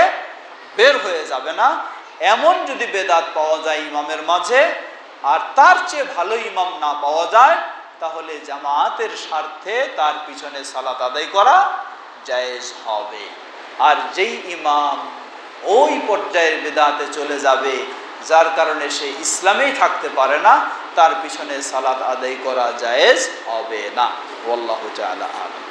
[SPEAKER 1] বের হয়ে যাবে না, এমন যদি বেদাত পাওয়া যায় ইমামের মাঝে, আর তার চেয়ে ভালো ইমাম না পাওয়া যায়, তাহলে জামাতের স্বার্থে তার পিছনে সালাত আদায় করা জায়েজ হবে। আর যেই ইমাম ওই পর্যায়ের বেদাতে চলে যাবে, যার কারণে সে ইসলামেই থাকতে পারে না, তার পিছনে সালাত আদায় করা জায়েজ হবে না। আল্লাহু তাআলা আ'লাম।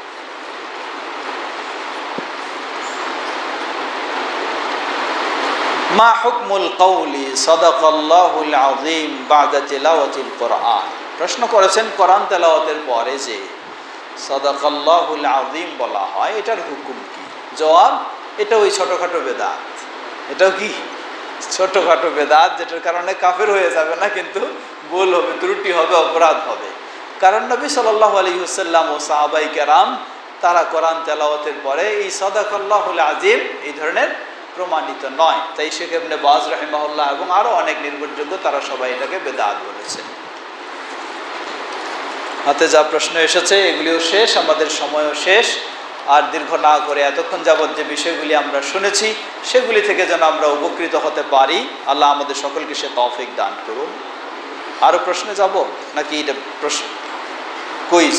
[SPEAKER 1] মা হুকমুল কওলি সাদাকাল্লাহুল আযীম বা'দা তিলাওয়াতিল কুরআন। প্রশ্ন করেছেন কোরআন তেলাওয়াতের পরে যে সাদাকাল্লাহুল আযীম বলা হয়, এটার হুকুম কি? জবাব, এটা ওই ছোটখাটো বেদাত। এটাও কি ছোটখাটো বেদাত, যেটার কারণে কাফের হয়ে যাবে না, কিন্তু ভুল হবে, ত্রুটি হবে, অপরাধ হবে। কারণ নবী সাল্লাল্লাহু আলাইহি ওয়াসাল্লাম ও সাহাবায়ে কেরাম তারা কোরআন তেলাওয়াতের পরে এই সাদাকাল্লাহুল আযীম এই ধরনের প্রমাণিত নয়। তাই শেখ ইবনে বাজ রাহিমাহুল্লাহ এবং আরো অনেক নির্ভরযোগ্য তারা সবাই এটাকে বেদাত বলেছেন। হাতে যা প্রশ্ন এসেছে এগুলিও শেষ, আমাদের সময়ও শেষ। আর দীর্ঘ না করে এতক্ষণ যাবৎ যে বিষয়গুলি আমরা শুনেছি সেগুলি থেকে যেন আমরা উপকৃত হতে পারি, আল্লাহ আমাদের সকলকে সে তৌফিক দান করুন। আরো প্রশ্নে যাব নাকি এটা প্রশ্ন কুইজ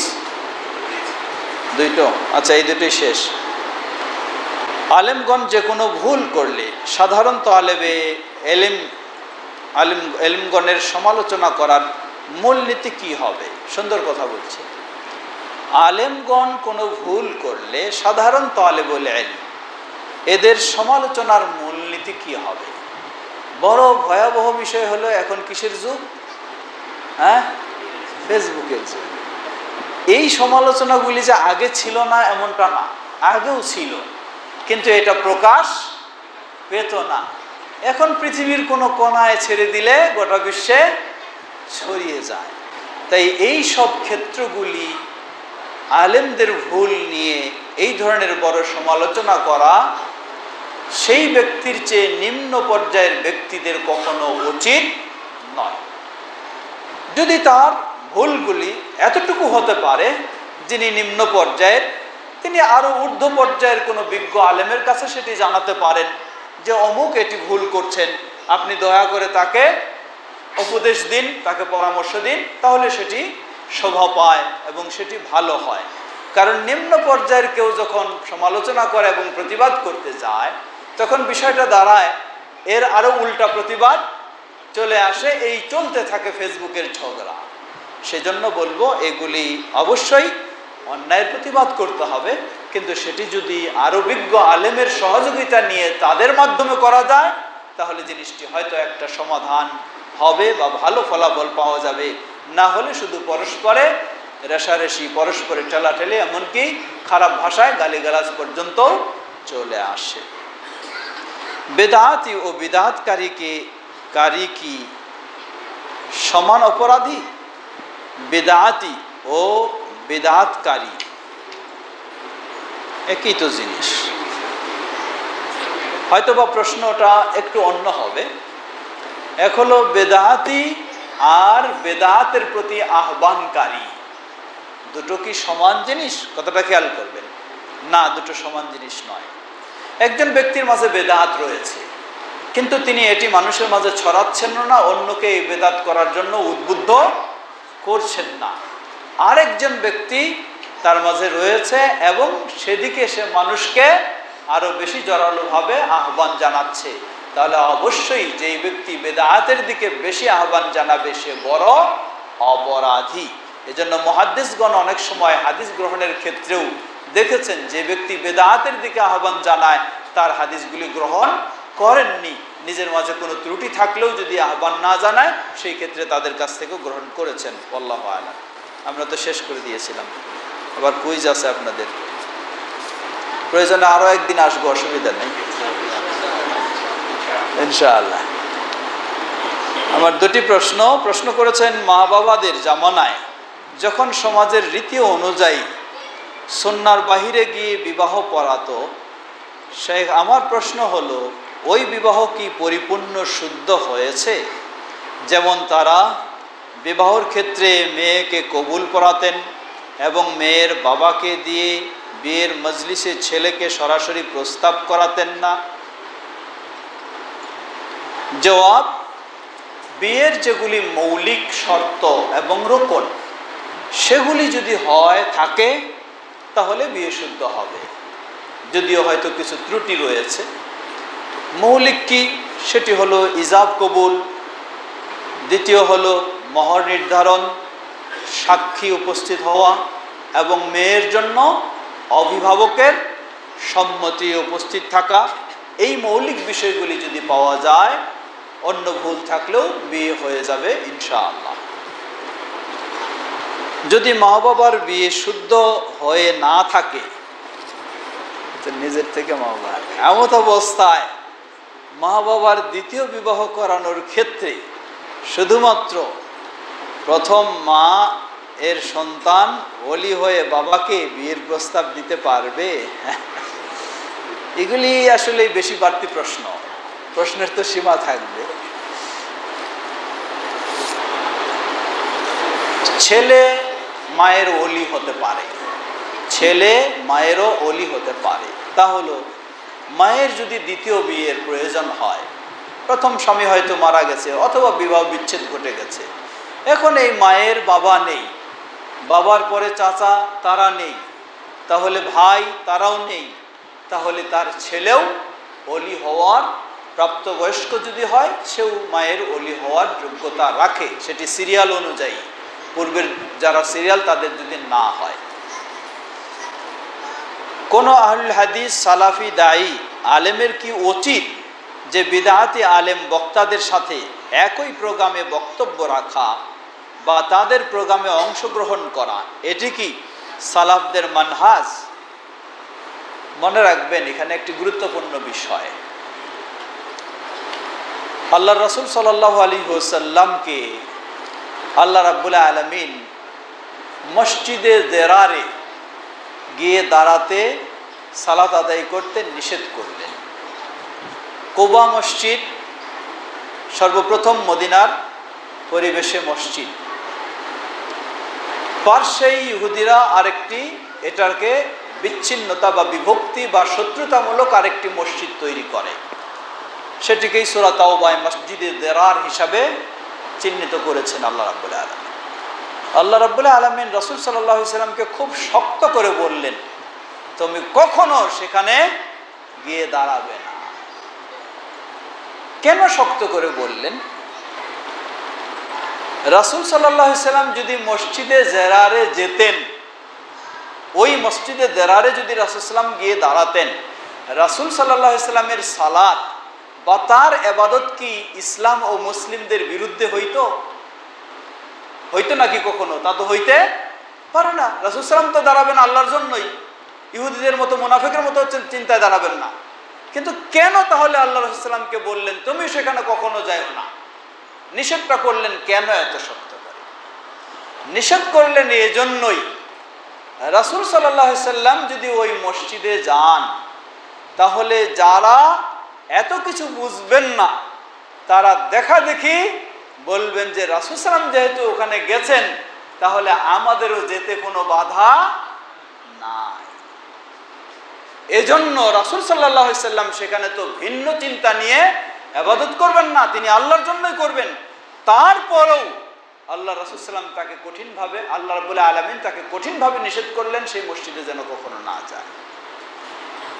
[SPEAKER 1] দুইটো? আচ্ছা, এই দুটোই শেষ। আলেমগণ যে কোনো ভুল করলে সাধারণত আলেমগণের সমালোচনা করার মূলনীতি কি হবে? সুন্দর কথা বলছে। আলেমগণ কোনো ভুল করলে সাধারণ তালেবুল ইলম এদের সমালোচনার মূলনীতি কি হবে? বড় ভয়াবহ বিষয় হলো এখন কিসের যুগ? ফেসবুকের যুগ। এই সমালোচনাগুলি যে আগে ছিল না এমনটা না, আগেও ছিল, কিন্তু এটা প্রকাশ পেত না। এখন পৃথিবীর কোনো কোনায় ছেড়ে দিলে গোটা বিশ্বে ছড়িয়ে যায়। তাই এই সব ক্ষেত্রগুলি আলেমদের ভুল নিয়ে এই ধরনের বড় সমালোচনা করা সেই ব্যক্তির চেয়ে নিম্ন পর্যায়ের ব্যক্তিদের কখনো উচিত নয়। যদি তার ভুলগুলি এতটুকু হতে পারে, যিনি নিম্ন পর্যায়ের, তিনি আরো ঊর্ধ্ব পর্যায়ের কোনো বিজ্ঞ আলেমের কাছে সেটি জানাতে পারেন যে অমুক এটি ভুল করছেন, আপনি দয়া করে তাকে উপদেশ দিন, তাকে পরামর্শ দিন, তাহলে সেটি শোভা পায় এবং সেটি ভালো হয়। কারণ নিম্ন পর্যায়ের কেউ যখন সমালোচনা করে এবং প্রতিবাদ করতে যায়, তখন বিষয়টা দাঁড়ায় এর আরো উল্টা প্রতিবাদ চলে আসে, এই চলতে থাকে ফেসবুকের ঝগড়া। সেজন্য বলবো এগুলি অবশ্যই অন্যায়ের প্রতিবাদ করতে হবে, কিন্তু সেটি যদি আরো বিজ্ঞ আলেমের সহযোগিতা নিয়ে তাদের মাধ্যমে করা যায়, তাহলে জিনিসটি হয়তো একটা সমাধান হবে বা ভালো ফলাফল পাওয়া যাবে। না হলে শুধু পরস্পরে রেষারেষি, পরস্পরে ঠেলাঠেলি, এমনকি খারাপ ভাষায় গালিগালাজ পর্যন্ত চলে আসে। বেদাতি ও বিদাতকারী কি সমান অপরাধী? বেদাতি ও বেদাতকারী একই তো জিনিস। হয়তোবা প্রশ্নটা একটু অন্য হবে। এক হলো বেদাতি আর বেদাতের প্রতি আহ্বানকারী, দুটো কি সমান জিনিস? কথাটা খেয়াল করবেন। না, দুটো সমান জিনিস নয়। একজন ব্যক্তির মাঝে বেদাত রয়েছে, কিন্তু তিনি এটি মানুষের মাঝে ছড়াচ্ছেন না, অন্যকে এই বেদাত করার জন্য উদ্বুদ্ধ করছেন না। আরেকজন ব্যক্তি তার মাঝে রয়েছে এবং সেদিকে সে মানুষকে আরো বেশি জোরালোভাবে আহ্বান জানাচ্ছে, তাহলে অবশ্যই যেই ব্যক্তি বেদাতের দিকে বেশি আহ্বান জানাবে সে বড় অপরাধী। এজন্য মুহাদ্দিসগণ অনেক সময় হাদিস গ্রহণের ক্ষেত্রেও দেখেছেন যে ব্যক্তি বেদাতের দিকে আহ্বান জানায় তার হাদিসগুলি গ্রহণ করেননি। নিজের মাঝে কোনো ত্রুটি থাকলেও যদি আহ্বান না জানায় সেই ক্ষেত্রে তাদের কাছ থেকেও গ্রহণ করেছেন। আল্লাহু আ'লাম। আমরা তো শেষ করে দিয়েছিলাম, আবার কুইজ আছে আপনাদের, প্রয়োজনে আরো একদিন আসবো, অসুবিধা নেই ইনশাআল্লাহ। আমার দুটি প্রশ্ন করেছেন, মা বাবাদের জামানায় যখন সমাজের রীতি অনুযায়ী সুন্নার বাহিরে গিয়ে বিবাহ পড়াতো, শেখ আমার প্রশ্ন হলো ওই বিবাহ কি পরিপূর্ণ শুদ্ধ হয়েছে? যেমন তারা বিবাহর ক্ষেত্রে মেয়েকে কবুল পড়াতেন এবং মেয়ের বাবাকে দিয়ে বিয়ের মজলিসে ছেলেকে সরাসরি প্রস্তাব করাতেন না। জবাব, বিয়ের যেগুলি মৌলিক শর্ত এবং রোকন সেগুলি যদি থাকে তাহলে বিয়ে শুদ্ধ হবে, যদিও হয়তো কিছু ত্রুটি রয়েছে। মৌলিক কি? সেটি হলো ইজাব কবুল, দ্বিতীয় হলো মহর নির্ধারণ, সাক্ষী উপস্থিত হওয়া এবং মেয়ের জন্য অভিভাবকের সম্মতি উপস্থিত থাকা। এই মৌলিক বিষয়গুলি যদি পাওয়া যায়, অন্য ভুল থাকলেও বিয়ে হয়ে যাবে ইনশাআল্লাহ। যদি মা বাবার বিয়ে শুদ্ধ হয়ে না থাকে, নিজের থেকে মা বাবা এমন অবস্থায় মা বাবার দ্বিতীয় বিবাহ করানোর ক্ষেত্রে শুধুমাত্র প্রথম মা এর সন্তান ওলি হয়ে বাবাকে বিয়ের প্রস্তাব দিতে পারবে? এগুলি আসলে বেশি বাড়তি প্রশ্ন, প্রশ্নের তো সীমা থাকবে। ছেলে মায়ের ওলি হতে পারে, ছেলে মায়েরও ওলি হতে পারে। তা হলো মায়ের যদি দ্বিতীয় বিয়ের প্রয়োজন হয়, প্রথম স্বামী হয়তো মারা গেছে অথবা বিবাহ বিচ্ছেদ ঘটে গেছে, এখন এই মায়ের বাবা নেই, বাবার পরে চাচা তারা নেই, তাহলে ভাই তারাও নেই, তাহলে তার ছেলেও ওলি হওয়ার প্রাপ্তবয়স্ক যদি হয় সেও মায়ের ওলি হওয়ার যোগ্যতা রাখে, সেটি সিরিয়াল অনুযায়ী, পূর্বের যারা সিরিয়াল তাদের যদি না হয়। কোন আহলুল হাদিস সালাফি দায়ী আলেমের কি উচিত যে বিদআতি আলেম বক্তাদের সাথে একই প্রোগ্রামে বক্তব্য রাখা বা তাদের প্রোগ্রামে অংশগ্রহণ করা? এটি কি সালাফদের মানহাজ? মনে রাখবেন এখানে একটি গুরুত্বপূর্ণ বিষয়, আল্লাহ রাসূল সাল্লাল্লাহু আলাইহি ওয়াসাল্লামকে আল্লাহ রাব্বুল আলামিন মসজিদে দেরারে গিয়ে দাঁড়াতে সালাত আদায় করতে নিষেধ করলেন। কুবা মসজিদ সর্বপ্রথম মদিনার পরিবেশে মসজিদ, পার্শ্বেই ইহুদিরা আরেকটি এটাকে বিচ্ছিন্নতা বা বিভক্তি বা শত্রুতামূলক আরেকটি মসজিদ তৈরি করে, সেটিকেই সূরা তাওবায় মসজিদে দেরার হিসাবে চিহ্নিত করেছেন আল্লাহ রাব্বুল আলামিন। আল্লাহ রাব্বুল আলামিন রাসূল সাল্লাল্লাহু আলাইহি সাল্লামকে খুব শক্ত করে বললেন, তুমি কখনো সেখানে গিয়ে দাঁড়াবে না। কেন শক্ত করে বললেন? রাসূল সাল্লাল্লাহু আলাইহি সাল্লাম যদি মসজিদে দেরারে যেতেন, ওই মসজিদে দেরারে যদি রাসূল সাল্লাম গিয়ে দাঁড়াতেন, রাসূল সাল্লাল্লাহু আলাইহি সাল্লামের সালাত বা তার ইবাদত কি ইসলাম ও মুসলিমদের বিরুদ্ধে হইতো নাকি কখনো? তা তো হইতে পারে না। রাসূল সাল্লাম তো দাঁড়াবেন আল্লাহর জন্যই, ইহুদিদের মতো মুনাফিকের মতো চিন্তায় দাঁড়াবেন না। কিন্তু কেন তাহলে আল্লাহ রাসূল সাল্লামকে বললেন তুমি সেখানে কখনো যাও না? নিষেধটা করলেন কেন এত শক্ত করে? নিষেধ করলেন এজন্যই, রাসূল সাল্লাল্লাহু আলাইহি সাল্লাম যদি ওই মসজিদে যান তাহলে যারা এত কিছু বুঝবেন না তারা দেখা দেখি বলবেন যে রাসূল সাল্লাম যেহেতু ওখানে গেছেন তাহলে আমাদেরও যেতে কোনো বাধা নাই। এজন্য রাসূল সাল্লাল্লাহু আলাইহি সাল্লাম সেখানে তো ভিন্ন চিন্তা নিয়ে ইবাদত করবেন না, তিনি আল্লাহর জন্যই করবেন। তারপরেও আল্লাহ রাসূল সাল্লাল্লাহু আলাইহি ওয়াসাল্লাম তাকে কঠিনভাবে, আল্লাহ রাব্বুল আলামিন তাকে কঠিনভাবে নিষেধ করলেন সেই মসজিদে যেন কখনো না যায়।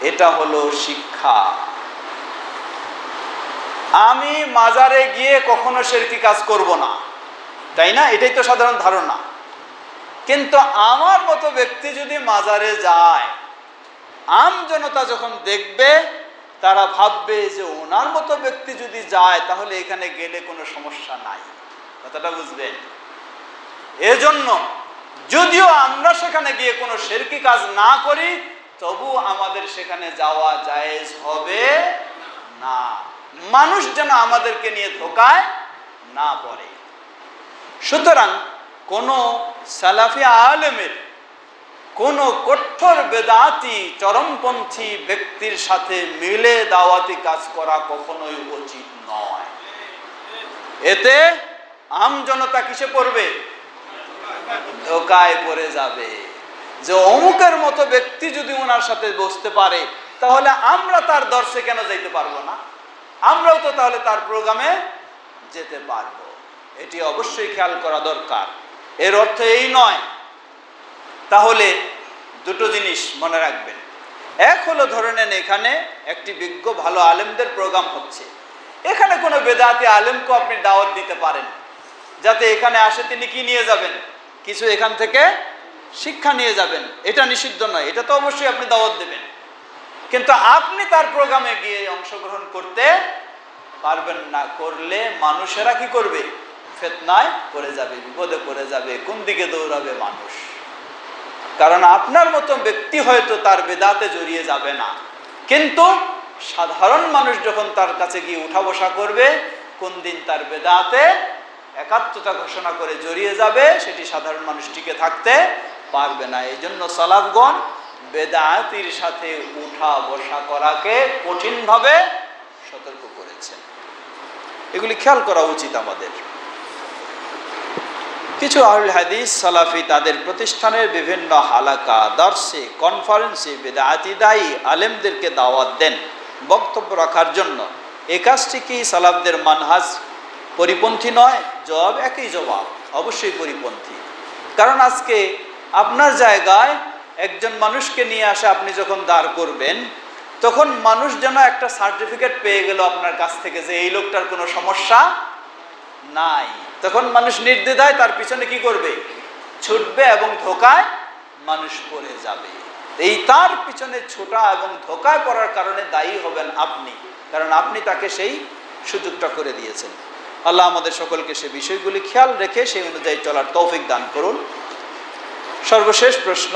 [SPEAKER 1] এটা হলো শিক্ষা। আমি মাজারে গিয়ে কখনো শিরকি কাজ করব না, তাই না? এটাই তো সাধারণ ধারণা। কিন্তু আমার মতো ব্যক্তি যদি মাজারে যায়, আম জনতা যখন দেখবে তারা ভাববে যে ওনার মতো ব্যক্তি যদি যায় তাহলে এখানে গেলে কোনো সমস্যা নাই। কথাটা বুঝবেন? এজন্য যদিও আমরা সেখানে গিয়ে কোনো শিরকি কাজ না করি, তবু আমাদের সেখানে যাওয়া জায়েজ হবে না। মানুষ যেন আমাদেরকে নিয়ে ধোঁকায় না পড়ে। সুতরাং কোন সালাফি আলেমের কোন কঠোর বেদাতি চরমপন্থী ব্যক্তির সাথে মিলে দাওয়াতি কাজ করা কখনোই উচিত নয়। এতে আম জনতা কিসে পড়বে? ধোঁকায় পড়ে যাবে যে অমুকের মতো ব্যক্তি যদি ওনার সাথে বসতে পারে তাহলে আমরা তার দর্শে কেন যাইতে পারবো না? আমরাও তো তাহলে তার প্রোগ্রামে যেতে পারবো। এটি অবশ্যই খেয়াল করা দরকার। এর অর্থ এই নয়। তাহলে দুটো জিনিস মনে রাখবেন। এক হলো ধরে নেন এখানে একটি বিজ্ঞ ভালো আলেমদের প্রোগ্রাম হচ্ছে, এখানে কোনো বেদাতি আলেমকে আপনি দাওয়াত দিতে পারেন, যাতে এখানে আসে তিনি কি নিয়ে যাবেন? কিছু এখান থেকে শিক্ষা নিয়ে যাবেন। এটা নিষিদ্ধ নয়, এটা তো অবশ্যই আপনি দাওয়াত দেবেন। কিন্তু আপনি তার প্রোগ্রামে গিয়ে অংশগ্রহণ করতে পারবেন না। করলে মানুষেরা কি করবে? ফিতনায় পড়ে যাবে, বিপদে পড়ে যাবে। কোন দিকে দৌড়াবে মানুষ? কারণ আপনার মতো ব্যক্তি হয়তো তার বেদাতে জড়িয়ে যাবে না, কিন্তু সাধারণ মানুষ যখন তার কাছে গিয়ে উঠা বসা করবে, কোন দিন তার বেদাতে একাত্মতা ঘোষণা করে জড়িয়ে যাবে, সেটি সাধারণ মানুষ টিকে থাকতে পারবে না। এই জন্য সালাফগণ বেদাতির সাথে উঠা বসা করাকে কঠিনভাবে সতর্ক করেছেন। এগুলি খেয়াল করা উচিত আমাদের। কিছু আহলুল হাদিস সালাফি তাদের প্রতিষ্ঠানের বিভিন্ন হালাকা, দর্শে, কনফারেন্সে বেদাতি দায়ী আলেমদেরকে দাওয়াত দেন বক্তব্য রাখার জন্য। এই কাজটি কি সালাফদের মানহাজ পরিপন্থী নয়? জবাব একই জবাব, অবশ্যই পরিপন্থী। কারণ আজকে আপনার জায়গায় একজন মানুষকে নিয়ে আসে আপনি যখন দাঁড় করবেন, তখন মানুষ যেন একটা সার্টিফিকেট পেয়ে গেল আপনার কাছ থেকে যে এই লোকটার কোনো সমস্যা নাই। তখন মানুষ নির্দ্বিধায় তার পিছনে কি করবে? ছুটবে এবং ধোঁকায় মানুষ পড়ে যাবে। এই তার পিছনে ছোটা এবং ধোঁকায় পড়ার কারণে দায়ী হবেন আপনি, কারণ আপনি তাকে সেই সুযোগটা করে দিয়েছেন। আল্লাহ আমাদের সকলকে সে বিষয়গুলি খেয়াল রেখে সেই অনুযায়ী চলার তৌফিক দান করুন। সর্বশেষ প্রশ্ন,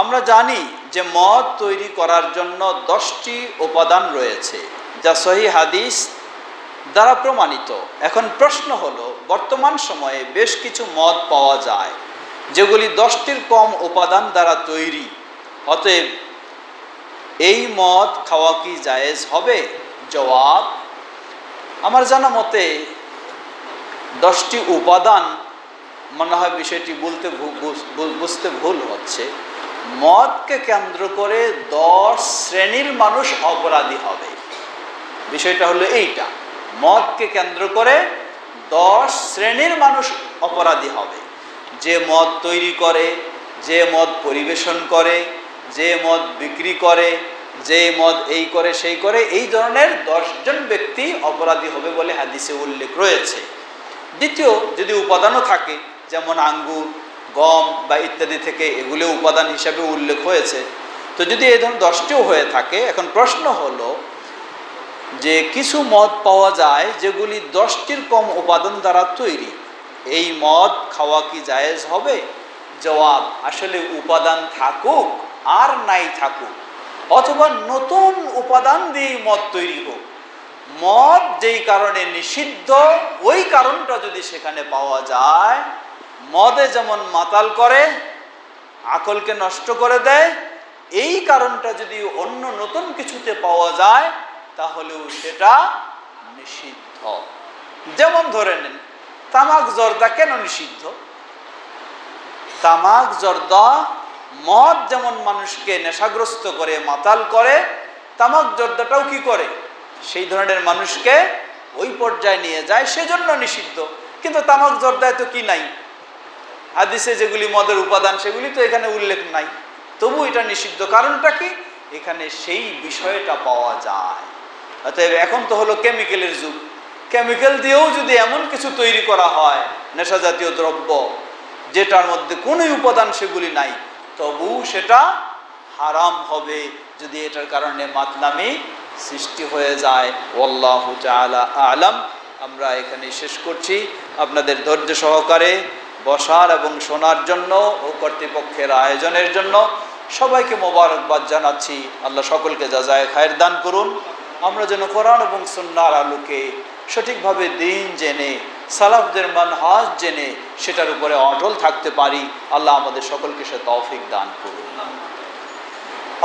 [SPEAKER 1] আমরা জানি যে মদ তৈরি করার জন্য 10টি উপাদান রয়েছে যা সহিহ হাদিস দ্বারা প্রমাণিত। এখন প্রশ্ন হলো, বর্তমান সময়ে বেশ কিছু মদ পাওয়া যায় যেগুলি 10টির কম উপাদান দ্বারা তৈরি, অতএব এই মদ খাওয়া কি জায়েজ হবে? জবাব, আমার জানা মতে 10টি উপাদান, মনে হয় বিষয়টি বুঝতে ভুল হচ্ছে। মদকে কেন্দ্র করে 10 শ্রেণীর মানুষ অপরাধী হবে। বিষয়টা হলো এইটা, মদকে কেন্দ্র করে 10 শ্রেণীর মানুষ অপরাধী হবে। যে মদ তৈরি করে, যে মদ পরিবেশন করে, যে মদ বিক্রি করে, যে মদ এই করে সেই করে, এই ধরনের 10 জন ব্যক্তি অপরাধী হবে বলে হাদিসে উল্লেখ রয়েছে। দ্বিতীয়, যদি উপাদানও থাকে, যেমন আঙ্গুর, গম বা ইত্যাদি থেকে এগুলো উপাদান হিসাবে উল্লেখ হয়েছে, তো যদি এই ধরনের 10টিও হয়ে থাকে, এখন প্রশ্ন হলো যে কিছু মদ পাওয়া যায় যেগুলি 10টির কম উপাদান দ্বারা তৈরি, এই মদ খাওয়া কি জায়েজ হবে? জবাব, আসলে উপাদান থাকুক আর নাই থাকুক, অথবা নতুন উপাদান দিয়ে মদ তৈরি হোক, মদ যেই কারণে নিষিদ্ধ ওই কারণটা যদি সেখানে পাওয়া যায়, মদে যেমন মাতাল করে, আকলকে নষ্ট করে দেয়, এই কারণটা যদি অন্য নতুন কিছুতে পাওয়া যায় তাহলেও সেটা নিষিদ্ধ। যেমন ধরে নেন, তামাক জর্দা কেন নিষিদ্ধ? তামাক জর্দা, মদ যেমন মানুষকে নেশাগ্রস্ত করে, মাতাল করে, তামাক জর্দাটাও কি করে? সেই ধরনের মানুষকে ওই পর্যায়ে নিয়ে যায়, সেজন্য নিষিদ্ধ। কিন্তু তামাক জর্দায় তো কি নাই, হাদিসে যেগুলি মদের উপাদান সেগুলি তো এখানে উল্লেখ নাই, তবু এটা নিষিদ্ধ। কারণটা কি? এখানে সেই বিষয়টা পাওয়া যায়। অতএব এখন তো হলো কেমিক্যালের যুগ, কেমিক্যাল দিয়েও যদি এমন কিছু তৈরি করা হয় নেশা জাতীয় দ্রব্য যেটার মধ্যে কোনো উপাদান সেগুলি নাই, তবু সেটা হারাম হবে যদি এটার কারণে মাতলামি সৃষ্টি হয়ে যায়। আল্লাহু তাআলা আ'লাম। আমরা এখানে শেষ করছি। আপনাদের ধৈর্য সহকারে বসার এবং শোনার জন্য ও কর্তৃপক্ষের আয়োজনের জন্য সবাইকে মোবারকবাদ জানাচ্ছি। আল্লাহ সকলকে জাযায়ে খায়ের দান করুন। আমরা যেন কোরআন এবং সুন্নাহর আলোকে সঠিকভাবে দিন জেনে, সালাফদের মানহাজ জেনে সেটার উপরে অটল থাকতে পারি। আল্লাহ আমাদের সকলকে সে তৌফিক দান করুন।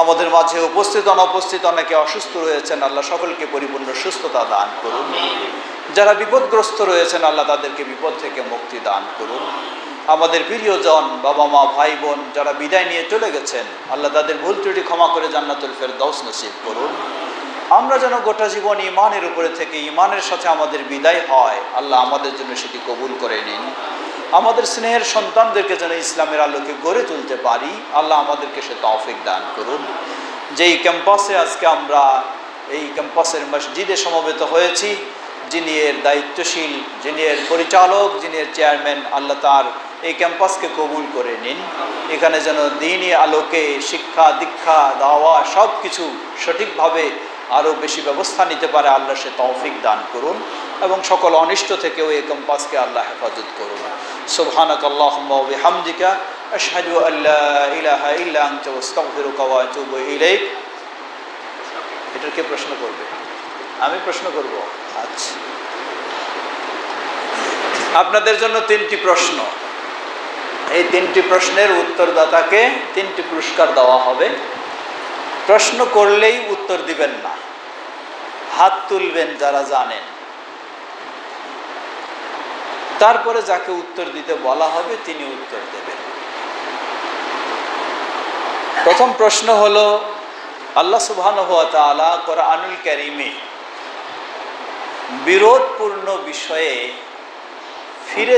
[SPEAKER 1] আমাদের মাঝে উপস্থিত অনুপস্থিত অনেকে অসুস্থ রয়েছেন, আল্লাহ সকলকে পরিপূর্ণ সুস্থতা দান করুন। যারা বিপদগ্রস্ত রয়েছেন আল্লাহ তাদেরকে বিপদ থেকে মুক্তি দান করুন। আমাদের প্রিয়জন, বাবা মা, ভাই বোন যারা বিদায় নিয়ে চলে গেছেন আল্লাহ তাদের ভুল ত্রুটি ক্ষমা করে জান্নাতুল ফেরদাউস নসিব করুন। আমরা যেন গোটা জীবন ঈমানের উপরে থেকে ঈমানের সাথে আমাদের বিদায় হয়, আল্লাহ আমাদের জন্য সেটি কবুল করে নিন। আমাদের স্নেহের সন্তানদেরকে যেন ইসলামের আলোকে গড়ে তুলতে পারি, আল্লাহ আমাদেরকে সে তৌফিক দান করুন। যেই ক্যাম্পাসে আজকে আমরা এই ক্যাম্পাসের মসজিদে সমবেত হয়েছি, যিনি এর দায়িত্বশীল, যিনি এর পরিচালক, যিনি এর চেয়ারম্যান, আল্লাহ তার এই ক্যাম্পাসকে কবুল করে নিন। এখানে যেন দ্বীনি আলোকে শিক্ষা দীক্ষা দাওয়া সব কিছু সঠিকভাবে আরও বেশি ব্যবস্থা নিতে পারে, আল্লাহ সে তৌফিক দান করুন এবং সকল অনিষ্ট থেকেও এই ক্যাম্পাসকে আল্লাহ হেফাজত করুন। সুবহানাকাল্লাহুম্মা ওয়া বিহামদিকা আশহাদু আল্লা ইলাহা ইল্লা আনতা আস্তাগফিরুকা ওয়া আতুবু ইলাইক। এটার কে প্রশ্ন করবে? আমি প্রশ্ন করব। আচ্ছা, আপনাদের জন্য 3টি প্রশ্ন। এই 3টি প্রশ্নের উত্তরদাতাকে 3টি পুরস্কার দেওয়া হবে। প্রশ্ন করলেই উত্তর দিবেন না, হাত তুলবেন যারা জানেন, তারপরে যাকে উত্তর দিতে বলা হবে তিনি উত্তর দেবেন। প্রথম প্রশ্ন হলো, আল্লাহ সুবহানাহু ওয়া তাআলা কোরআনুল কারীমে বিরোধপূর্ণ বিষয়ে ফিরে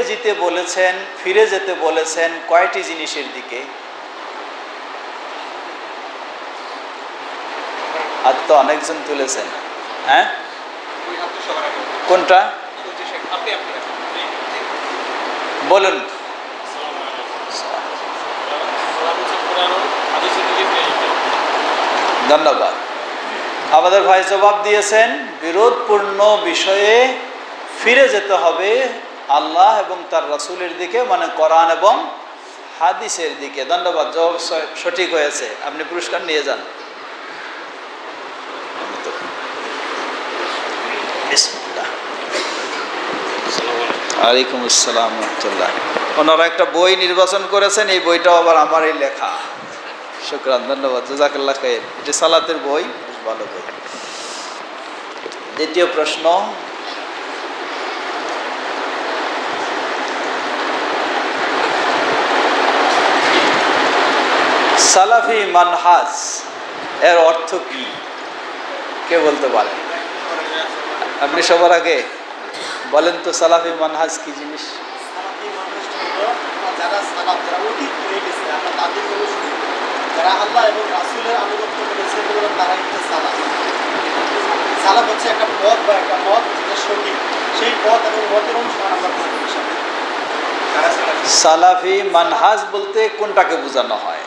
[SPEAKER 1] যেতে বলেছেন কয়টি জিনিসের দিকে? আর তো অনেকজন তুলেছেন। হ্যাঁ, কোনটা বলুন? ধন্যবাদ। আমাদের ভাই জবাব দিয়েছেন বিরোধপূর্ণ বিষয়ে ফিরে যেতে হবে আল্লাহ এবং তার রাসূলের দিকে, মানে কোরআন এবং হাদিসের দিকে। ধন্যবাদ, জবাব সঠিক হয়েছে। আপনি পুরস্কার নিয়ে যান। ওয়ালাইকুম আসসালাম ওয়া রাহমাতুল্লাহ। ওনারা একটা বই নির্বাচন করেছেন, এই বইটাও আবার আমারই লেখা। শুকরান, ধন্যবাদ, জাযাকাল্লাহ খাইর। এটি সালাতের বই, ভালো বই। দ্বিতীয় প্রশ্ন, সালাফি মানহাজ এর অর্থ কি? কে বলতে পারে? আপনি সবার আগে বলেন তো, সালাফি মানহাজ কি জিনিস?
[SPEAKER 2] যারা আল্লাহ এবং রাসূলের আনুগত্য করেছেন তারাই হচ্ছে সালাফ। সালাফ হচ্ছে একটা পথ বা একটা মত যেটা সঠিক, সেই পথ এবং মতের অনুসরণ আমরা করি।
[SPEAKER 1] সালাফি মানহাজ বলতে কোনটাকে বোঝানো হয়?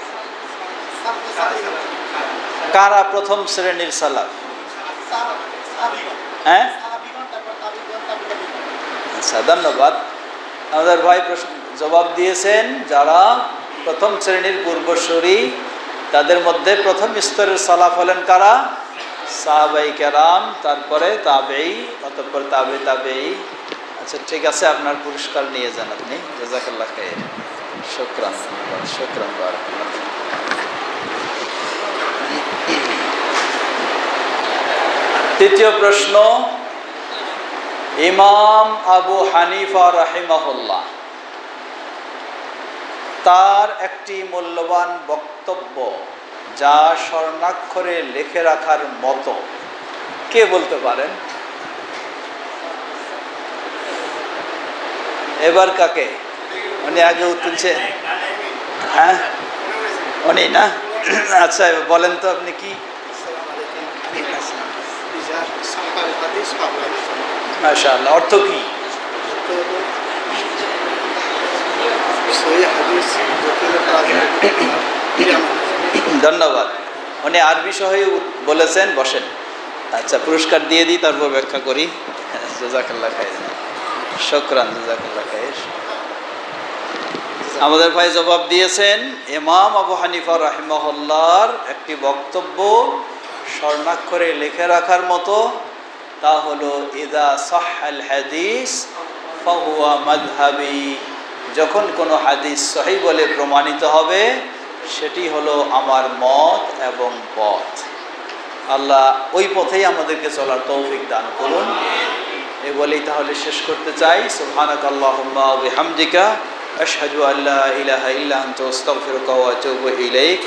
[SPEAKER 1] কারা প্রথম শ্রেণীর সালাফ? হ্যাঁ, আচ্ছা, ধন্যবাদ। আমাদের ভাই জবাব দিয়েছেন যারা প্রথম শ্রেণীর পূর্বসূরি, তাদের মধ্যে প্রথম স্তরের সালাফ হলেন কারা? সাহাবাই কেরাম, তারপরে তাবেঈ, অতঃপর তাবেঈ। আচ্ছা, ঠিক আছে, আপনার পুরস্কার নিয়ে যান আপনি। জাযাকাল্লাহ খাইর। শুকরান, শুকরান, বারাকাল্লাহ। তৃতীয় প্রশ্ন, ইমাম আবু হানিফা রাহিমাহুল্লাহ তার একটি মূল্যবান বক্তব্য যা স্বর্ণাক্ষরে লিখে রাখার মতো, কে বলতে পারেন? এবার কাকে? উনি আগে তুলছে, হ্যাঁ উনি না? আচ্ছা এবার বলেন তো আপনি কি? মাশাআল্লাহ, অর্থ কি? ধন্যবাদ। উনি আরবি সহ বলেছেন। বসেন। আচ্ছা পুরস্কার দিয়ে দিই, তারপর ব্যাখ্যা করি। জাযাকাল্লাহ খাইর, শুকরান, জাযাকাল্লাহ খাইর। আমাদের ভাই জবাব দিয়েছেন ইমাম আবু হানিফা রাহিমাহুল্লাহর একটি বক্তব্য স্বর্ণাক্ষরে লিখে রাখার মতো, তা হলো ইযা সাহহাল হাদিস ফাহুয়া মাযহাবি। যখন কোনো হাদিস সহিহ বলে প্রমাণিত হবে সেটি হলো আমার মত এবং পথ। আল্লাহ ওই পথেই আমাদেরকে চলার তৌফিক দান করুন। এই বলেই তাহলে শেষ করতে চাই। সুবহানাকাল্লাহুম্মা ওয়া বিহামদিকা আশহাদু আল্লা ইলাহা ইল্লা আনতা আস্তাগফিরুকা ওয়া আতুবু ইলাইক।